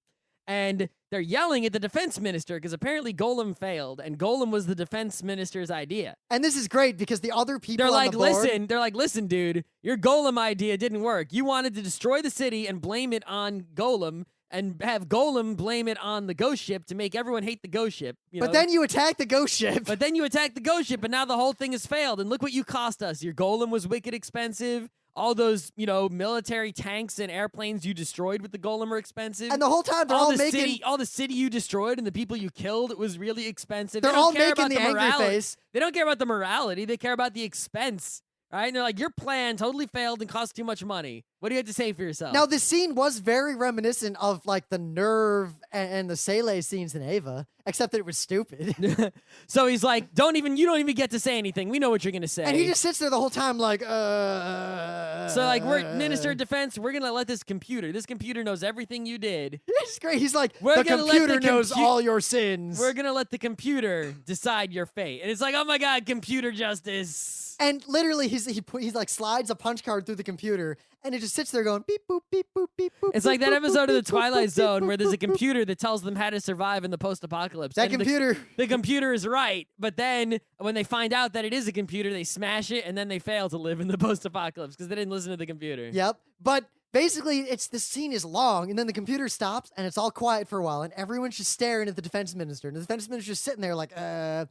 And they're yelling at the defense minister because apparently Golem failed, and Golem was the defense minister's idea. And this is great because the other people they're on like, the board... They're like, listen, dude, your Golem idea didn't work. You wanted to destroy the city and blame it on Golem, and have Golem blame it on the ghost ship to make everyone hate the ghost ship. But then you attack the ghost ship. But then you attack the ghost ship, and now the whole thing has failed. And look what you cost us. Your Golem was wicked expensive. All those, military tanks and airplanes you destroyed with the Golem are expensive. And the whole time they're all making... all the city you destroyed and the people you killed was really expensive. They're all making the angry face. They don't care about the morality. They care about the expense. Right? And they're like, your plan totally failed and cost too much money. What do you have to say for yourself? Now, this scene was very reminiscent of, like, the Nerve and the Sele scenes in Ava, except that it was stupid. So he's like, you don't even get to say anything. We know what you're going to say. And he just sits there the whole time like, So, like, we're Minister of Defense, we're going to let this computer knows everything you did. It's great. He's like, the computer knows all your sins. We're going to let the computer decide your fate. And it's like, oh my God, computer justice. And literally, he's like slides a punch card through the computer, and it just sits there going beep boop beep boop beep boop. It's like that episode of The Twilight Zone where there's a beep, computer that tells them how to survive in the post-apocalypse. That computer, the computer is right, but then when they find out that it is a computer, they smash it, and then they fail to live in the post-apocalypse because they didn't listen to the computer. Yep, but basically, this scene is long, and then the computer stops, and it's all quiet for a while, and everyone's just staring at the defense minister, and the defense minister's just sitting there like, and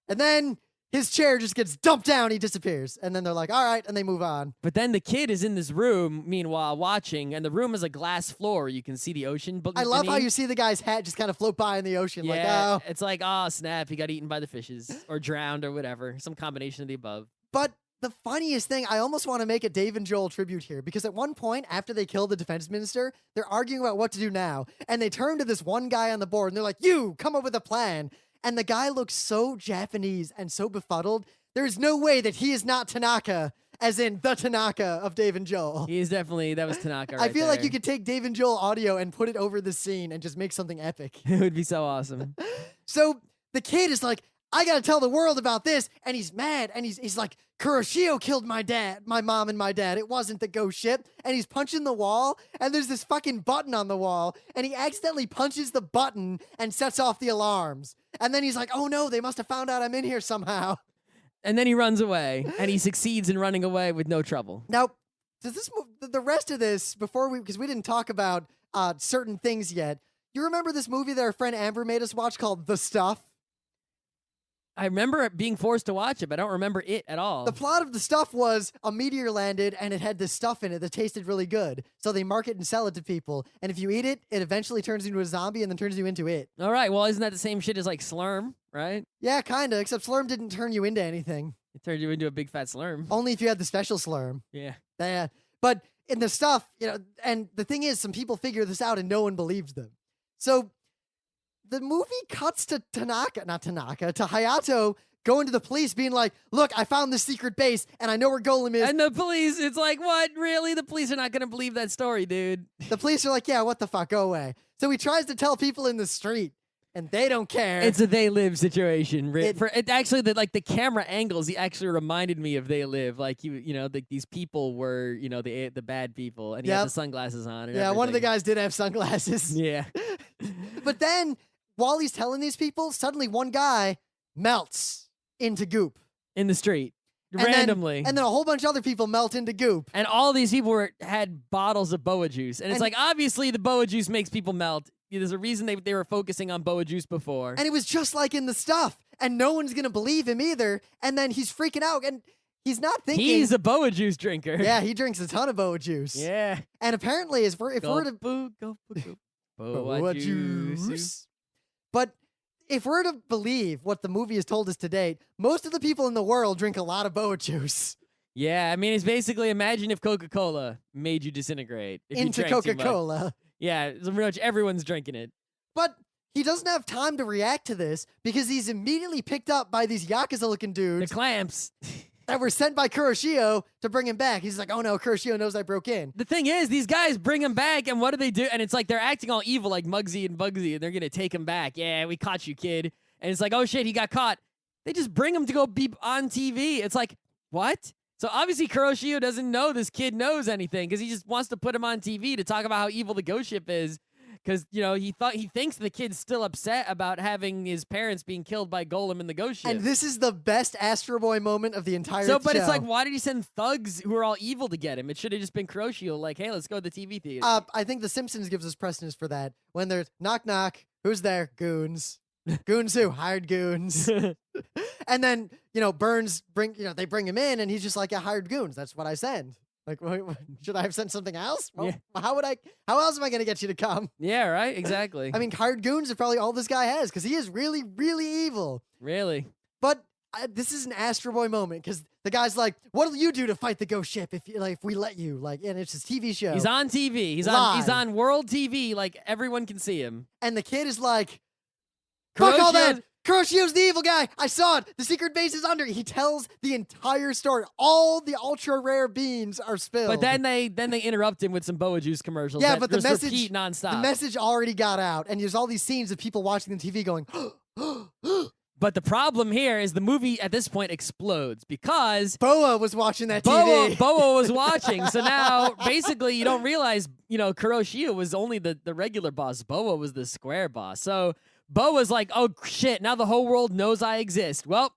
then his chair just gets dumped down, he disappears, and then they're like, all right, and they move on. But then the kid is in this room, meanwhile, watching, and the room is a glass floor. You can see the ocean. I love how you see the guy's hat just kind of float by in the ocean. Yeah, like, oh. It's like, oh, snap, he got eaten by the fishes, or drowned, or whatever. Some combination of the above. But the funniest thing, I almost want to make a Dave and Joel tribute here, because at one point, after they kill the defense minister, they're arguing about what to do now, and they turn to this one guy on the board, and they're like, you, come up with a plan. And the guy looks so Japanese and so befuddled. There is no way that he is not Tanaka, as in the Tanaka of Dave and Joel. He is definitely, that was Tanaka right I feel there. like you could take Dave and Joel audio and put it over the scene and just make something epic. It would be so awesome. So the kid is like, I gotta tell the world about this, and he's mad, and he's like, Kuroshio killed my mom and my dad. It wasn't the ghost ship. And he's punching the wall, and there's this fucking button on the wall, and he accidentally punches the button and sets off the alarms. And then he's like, oh no, they must have found out I'm in here somehow. And then he runs away, and he succeeds in running away with no trouble. Now, does this the rest of this, because we didn't talk about certain things yet, you remember this movie that our friend Amber made us watch called The Stuff? I remember being forced to watch it, but I don't remember it at all. The plot of The Stuff was a meteor landed and it had this stuff in it that tasted really good. So they market and sell it to people. And if you eat it, it eventually turns into a zombie and then turns you into it. All right. Well, isn't that the same shit as like Slurm, right? Yeah, kind of. Except Slurm didn't turn you into anything. It turned you into a big fat Slurm. Only if you had the special Slurm. Yeah. But in The Stuff, and the thing is, some people figure this out and no one believed them. So the movie cuts to to Hayato going to the police being like, look, I found this secret base and I know where Golem is. And the police, it's like, what? Really? The police are not going to believe that story, dude. The police are like, yeah, what the fuck? Go away. So he tries to tell people in the street and they don't care. It's a They Live situation. Actually, the camera angles, he actually reminded me of They Live. Like, these people were, the bad people, and he had the sunglasses on. And yeah, everything. One of the guys did have sunglasses. Yeah. But then, while he's telling these people, suddenly one guy melts into goop. In the street. Randomly. And then a whole bunch of other people melt into goop. And all these people had bottles of boa juice. And it's like, obviously the boa juice makes people melt. There's a reason they were focusing on Boa Juice before. And it was just like in the stuff. And no one's going to believe him either. And then he's freaking out. And he's not thinking. He's a Boa Juice drinker. Yeah, he drinks a ton of Boa Juice. Yeah. And apparently, if we're to... Go, Boa Juice. But if we're to believe what the movie has told us to date, most of the people in the world drink a lot of Boa Juice. Yeah, I mean, it's basically imagine if Coca-Cola made you disintegrate. If Into you drank too much. Coca-Cola. Yeah, pretty much everyone's drinking it. But he doesn't have time to react to this because he's immediately picked up by these Yakuza-looking The dudes clamps. that were sent by Kuroshio to bring him back. He's like, oh no, Kuroshio knows I broke in. The thing is, these guys bring him back, and what do? And it's like they're acting all evil like Muggsy and Bugsy, and they're going to take him back. Yeah, we caught you, kid. And it's like, oh shit, he got caught. They just bring him to go be on TV. It's like, what? So obviously Kuroshio doesn't know this kid knows anything because he just wants to put him on TV to talk about how evil the ghost ship is. Because, he thinks the kid's still upset about having his parents being killed by Golem in the ghost ship. And this is the best Astro Boy moment of the entire show. But it's like, why did he send thugs who are all evil to get him? It should have just been Kuroshio, like, hey, let's go to the TV theater. I think The Simpsons gives us precedence for that. When there's knock, knock, who's there? Goons. Goons who? Hired goons. And then, Burns they bring him in and he's just like, yeah, hired goons. That's what I send. Like, should I have sent something else? Well, yeah. How else am I going to get you to come? Yeah, right? Exactly. I mean, hired goons are probably all this guy has because he is really, really evil. Really? But this is an Astro Boy moment because the guy's like, what'll you do to fight the ghost ship if we let you? And it's his TV show. He's on TV. He's on world TV. Like, everyone can see him. And the kid is like, fuck all that. Kuroshio's the evil guy. I saw it. The secret base is under. He tells the entire story. All the ultra rare beans are spilled. But then they interrupt him with some Boa Juice commercials. Yeah, that but the just message repeat nonstop. The message already got out, and there's all these scenes of people watching the TV going. But the problem here is the movie at this point explodes because Boa was watching that TV. Boa was watching. So now basically you don't realize, Kuroshio was only the regular boss. Boa was the square boss. So Boa's like, oh shit, now the whole world knows I exist. Well,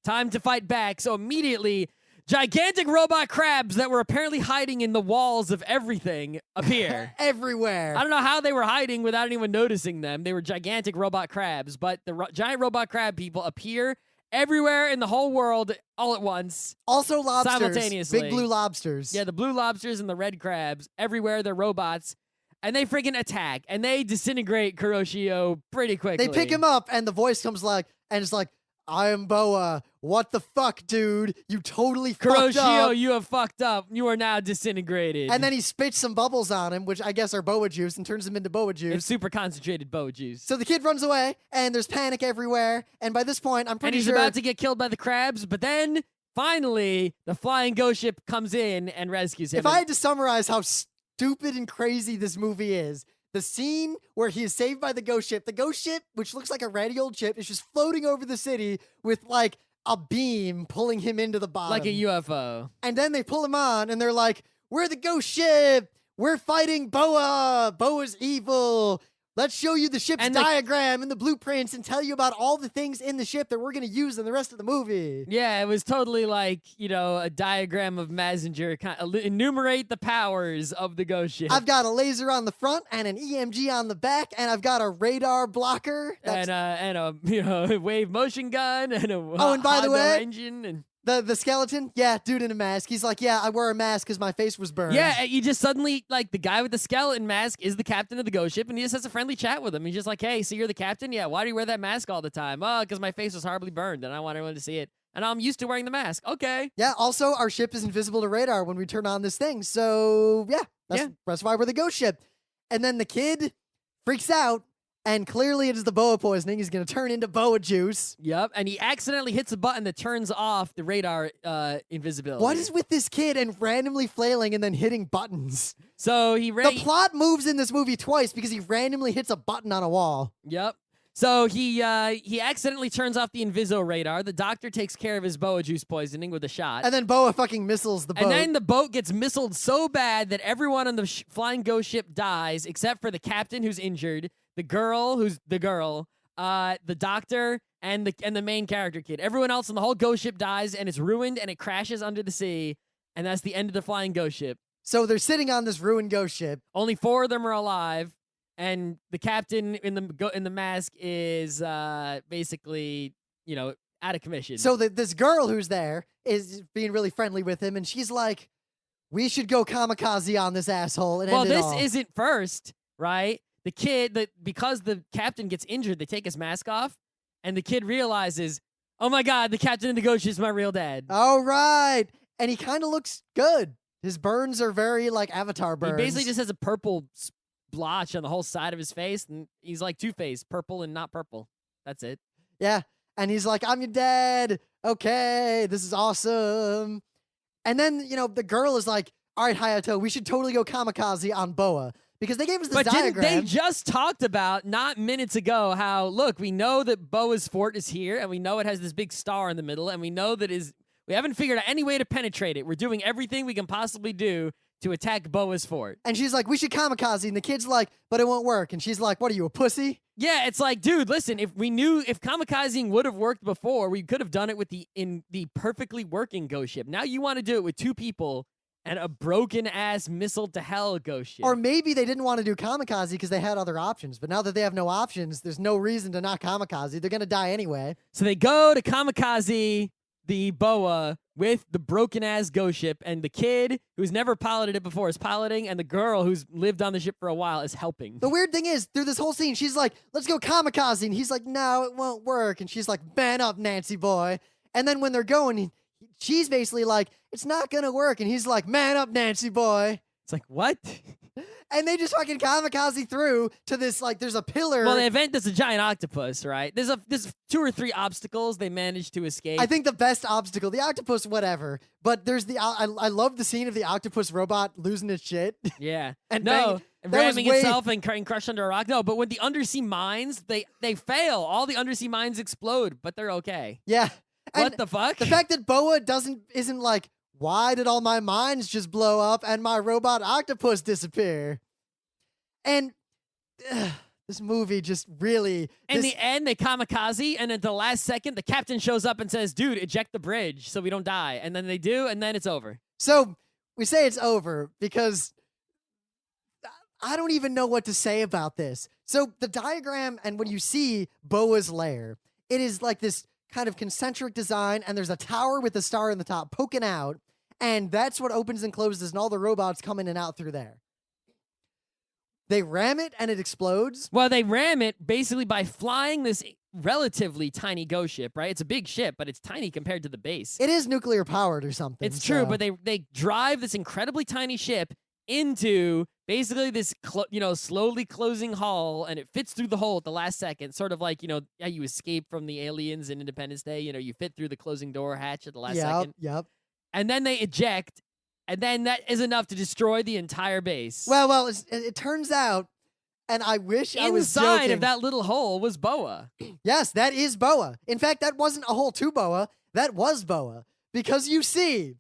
time to fight back. So immediately, gigantic robot crabs that were apparently hiding in the walls of everything appear. Everywhere. I don't know how they were hiding without anyone noticing them. They were gigantic robot crabs, but the giant robot crab people appear everywhere in the whole world all at once. Also lobsters. Simultaneously. Big blue lobsters. Yeah, the blue lobsters and the red crabs. Everywhere, they're robots. And they freaking attack, and they disintegrate Kuroshio pretty quickly. They pick him up, and the voice comes and it's like, I am Boa. What the fuck, dude? You totally fucked up. Kuroshio, you have fucked up. You are now disintegrated. And then he spits some bubbles on him, which I guess are Boa Juice, and turns him into Boa Juice. It's super concentrated Boa Juice. So the kid runs away, and there's panic everywhere, and by this point, I'm pretty sure... And he's about to get killed by the crabs, but then, finally, the flying ghost ship comes in and rescues him. If I had to summarize how stupid and crazy this movie is, the scene where he is saved by the ghost ship, which looks like a ratty old ship, is just floating over the city with like a beam pulling him into the bottom. Like a UFO. And then they pull him on and they're like, we're the ghost ship. We're fighting Boa. Boa's evil. Let's show you the ship's diagram and the blueprints and tell you about all the things in the ship that we're going to use in the rest of the movie. Yeah, it was totally like, a diagram of Mazinger. Enumerate the powers of the ghost ship. I've got a laser on the front and an EMG on the back, and I've got a radar blocker. And a wave motion gun and a and by the way, engine and... The skeleton? Yeah, dude in a mask. He's like, yeah, I wear a mask because my face was burned. Yeah, you just suddenly, like, the guy with the skeleton mask is the captain of the ghost ship, and he just has a friendly chat with him. He's just like, hey, so you're the captain? Yeah, why do you wear that mask all the time? Oh, because my face was horribly burned, and I want everyone to see it. And I'm used to wearing the mask. Okay. Yeah, also, our ship is invisible to radar when we turn on this thing. So, yeah, that's why we're the ghost ship. And then the kid freaks out. And clearly it is the Boa poisoning. He's going to turn into Boa Juice. Yep, and he accidentally hits a button that turns off the radar invisibility. What is with this kid and randomly flailing and then hitting buttons? So the plot moves in this movie twice because he randomly hits a button on a wall. Yep. So he accidentally turns off the Inviso radar. The doctor takes care of his Boa Juice poisoning with a shot. And then Boa fucking missiles the boat. And then the boat gets missiled so bad that everyone on the flying ghost ship dies except for the captain who's injured, the girl who's the girl, the doctor, and the main character kid. Everyone else on the whole ghost ship dies, and it's ruined, and it crashes under the sea, and that's the end of the flying ghost ship. So they're sitting on this ruined ghost ship. Only 4 of them are alive. and the captain in the mask is basically out of commission. So this girl who's there is being really friendly with him, and she's like, "We should go kamikaze on this asshole." And end it all. Isn't first, right? The kid, because the captain gets injured, they take his mask off, and the kid realizes, oh my God, the captain of the Ghost is my real dad. Oh, right. And he kind of looks good. His burns are very like Avatar burns. He basically just has a purple splotch on the whole side of his face, and he's like Two-Face, purple and not purple. That's it. Yeah. And he's like, I'm your dad. Okay, this is awesome. And then, the girl is like, all right, Hayato, we should totally go kamikaze on Boa. Because they gave us this diagram. But they just talked about, not minutes ago, how, look, we know that Boa's fort is here, and we know it has this big star in the middle, and we know that we haven't figured out any way to penetrate it. We're doing everything we can possibly do to attack Boa's fort. And she's like, we should kamikaze. And the kid's like, but it won't work. And she's like, what are you, a pussy? Yeah, it's like, dude, listen, if kamikazing would have worked before, we could have done it in the perfectly working ghost ship. Now you want to do it with 2 people and a broken-ass missile-to-hell ghost ship. Or maybe they didn't want to do kamikaze because they had other options. But now that they have no options, there's no reason to not kamikaze. They're going to die anyway. So they go to kamikaze the Boa with the broken-ass ghost ship, and the kid who's never piloted it before is piloting, and the girl who's lived on the ship for a while is helping. The weird thing is, through this whole scene, she's like, let's go kamikaze. And he's like, no, it won't work. And she's like, man up, Nancy boy. And then when they're going, she's basically like, it's not going to work. And he's like, man up, Nancy boy. It's like, what? And they just fucking kamikaze through to this, like, there's a pillar. Well, the event is a giant octopus, right? There's 2 or 3 obstacles they managed to escape. I think the best obstacle, the octopus, whatever. But there's I love the scene of the octopus robot losing its shit. Yeah. And ramming itself and crushed under a rock. No, but with the undersea mines, they fail. All the undersea mines explode, but they're okay. Yeah. What the fuck? The fact that Boa isn't like, why did all my mines just blow up and my robot octopus disappear? And this movie just really... In the end, they kamikaze, and at the last second, the captain shows up and says, dude, eject the bridge so we don't die. And then they do, and then it's over. So we say it's over because I don't even know what to say about this. So the diagram, and when you see Boa's lair, it is like this kind of concentric design, and there's a tower with a star in the top poking out, and that's what opens and closes, and all the robots come in and out through there. They ram it, and it explodes. Well, they ram it basically by flying this relatively tiny ghost ship, right? It's a big ship, but it's tiny compared to the base. It is nuclear powered or something. It's true, but they drive this incredibly tiny ship into basically this slowly closing hull, and it fits through the hole at the last second, sort of like you escape from the aliens in Independence Day. You fit through the closing door hatch at the last second. Yep. And then they eject, and then that is enough to destroy the entire base. Well, it turns out, and I wish I was joking. Inside of that little hole was Boa. Yes, that is Boa. In fact, that wasn't a hole to Boa. That was Boa. Because you see,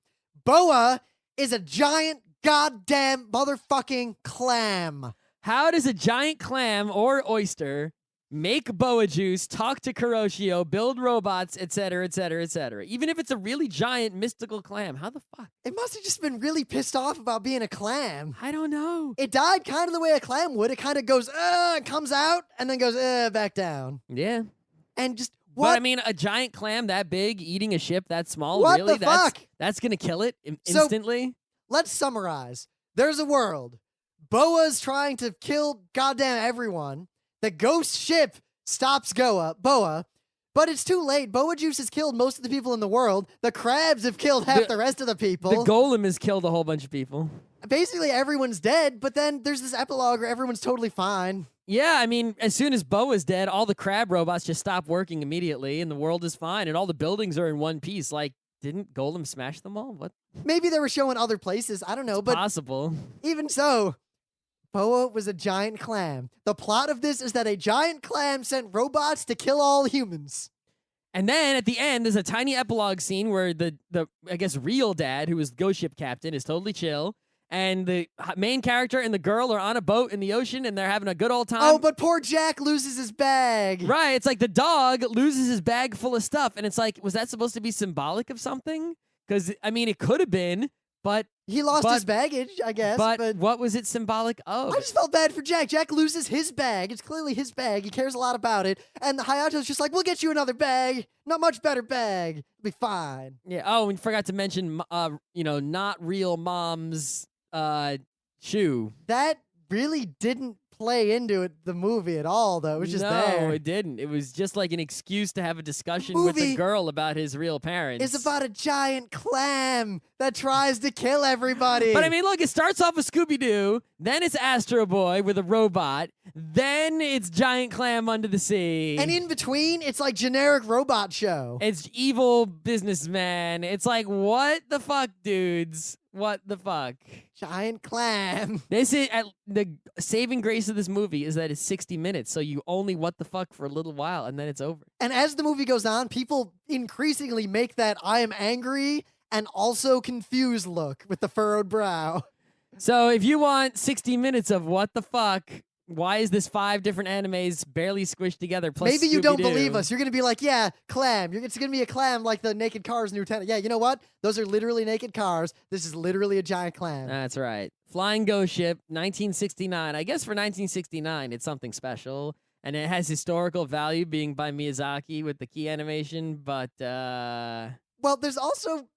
Boa is a giant goddamn motherfucking clam. How does a giant clam or oyster make boa juice, talk to Kuroshio, build robots, etc., etc., etc.? Even if it's a really giant mystical clam, how the fuck? It must have just been really pissed off about being a clam. I don't know. It died kind of the way a clam would. It kind of goes, comes out, and then goes, back down. Yeah. And just, what? But I mean, a giant clam that big eating a ship that small, what really? The fuck? That's going to kill it instantly? So, let's summarize. There's a world. Boa's trying to kill goddamn everyone. The ghost ship stops Boa, but it's too late. Boa juice has killed most of the people in the world. The crabs have killed half the rest of the people. The golem has killed a whole bunch of people. Basically, everyone's dead, but then there's this epilogue where everyone's totally fine. Yeah, I mean, as soon as Boa's dead, all the crab robots just stop working immediately, and the world is fine, and all the buildings are in one piece. Like, didn't Golem smash them all? What? Maybe they were showing other places. I don't know, but possible. Even so, Boa was a giant clam. The plot of this is that a giant clam sent robots to kill all humans. And then at the end, there's a tiny epilogue scene where the I guess real dad, who is ghost ship captain, is totally chill. And the main character and the girl are on a boat in the ocean, and they're having a good old time. Oh, but poor Jack loses his bag. Right. It's like the dog loses his bag full of stuff. And it's like, was that supposed to be symbolic of something? Because, I mean, it could have been, But He lost his baggage, I guess. but what was it symbolic of? I just felt bad for Jack. Jack loses his bag. It's clearly his bag. He cares a lot about it. And Hayato's just like, we'll get you another bag. Not much better bag. It'll be fine. Yeah. Oh, we forgot to mention, not real mom's shoe. That really didn't play into the movie at all, though. It was just there. No, it didn't. It was just like an excuse to have a discussion with the girl about his real parents. It's about a giant clam that tries to kill everybody. But I mean, look, it starts off with Scooby-Doo, then it's Astro Boy with a robot, then it's Giant Clam Under the Sea. And in between, it's like generic robot show. It's evil businessman. It's like, what the fuck, dudes? What the fuck? Giant clam. This is the saving grace of this movie is that it's 60 minutes, so you only what the fuck for a little while, and then it's over. And as the movie goes on, people increasingly make that I am angry and also confused look with the furrowed brow. So if you want 60 minutes of what the fuck, why is this 5 different animes barely squished together? Plus maybe you don't Scooby-Doo? believe us. You're going to be like, yeah, clam. It's going to be a clam like the Naked Cars new tenant. Yeah, you know what? Those are literally naked cars. This is literally a giant clam. That's right. Flying Ghost Ship, 1969. I guess for 1969, it's something special. And it has historical value being by Miyazaki with the key animation. But, well, there's also,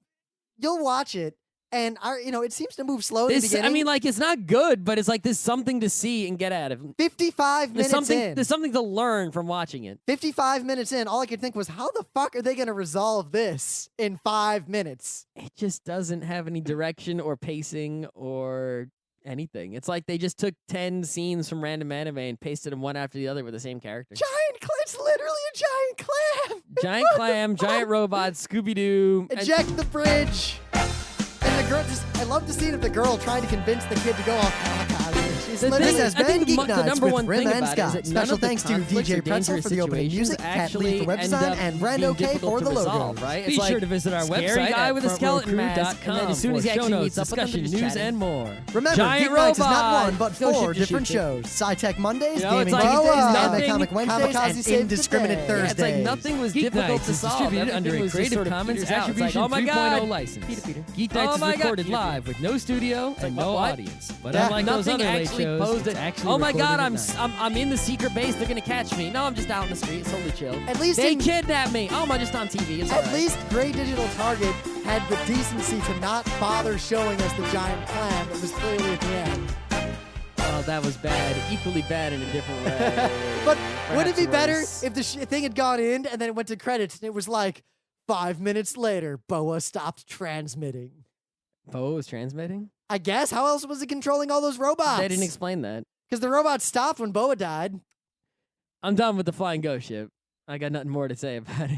you'll watch it. And it seems to move slow in the beginning. I mean, like, it's not good, but it's like there's something to see and get out of. 55 minutes in. There's something to learn from watching it. 55 minutes in, all I could think was, how the fuck are they going to resolve this in 5 minutes? It just doesn't have any direction or pacing or anything. It's like they just took 10 scenes from random anime and pasted them one after the other with the same character. Giant clam. It's literally a giant clam. Giant clam, giant robot, Scooby-Doo. Eject the bridge. And the girl I love the scene of the girl trying to convince the kid to go off kamikaze. This has been Geeknights with Rim and Scott. Special thanks to DJ Pretzel for the opening music, Cat Lee for web design, and Brando K for the logo. Right? Be sure to visit our website guy at with a skeleton mask, and then as soon as he actually meets up with them, news chatting. and more. Remember, Giant Geeknights is not robot. one, but Go 4 ship, different ship, ship. shows. Sci-Tech Mondays, You know, Gaming it's like Wednesdays, nothing- Anime Comic Wednesdays, Kamikaze and Save Indiscriminate the Day. Yeah, Thursdays. it's like nothing was difficult to Geeknights is solve. distributed under Everything a was just Creative sort of Commons figured out. It's like, Attribution oh my 3.0 god, license. Peter. Geeknights Oh is my God, recorded Peter. live with no studio and no what? audience. But Yeah. unlike those Nothing other late actually shows, posed it's it. actually Oh my god, recorded at night. I'm in the secret base. They're gonna catch me. No, I'm just out in the street. It's totally chill. At least They in- kidnapped me. Oh, I'm just on TV. It's At alright. least Grey Digital Target had the decency to not bother showing us the giant clam that was clearly at the end. Oh, that was bad. Equally bad in a different way. But wouldn't it be Perhaps better worse. if the thing had gone in and then it went to credits and it was like 5 minutes later, Boa stopped transmitting? Bo was transmitting? I guess. How else was it controlling all those robots? They didn't explain that. Because the robots stopped when Boa died. I'm done with the Flying Ghost Ship. I got nothing more to say about it.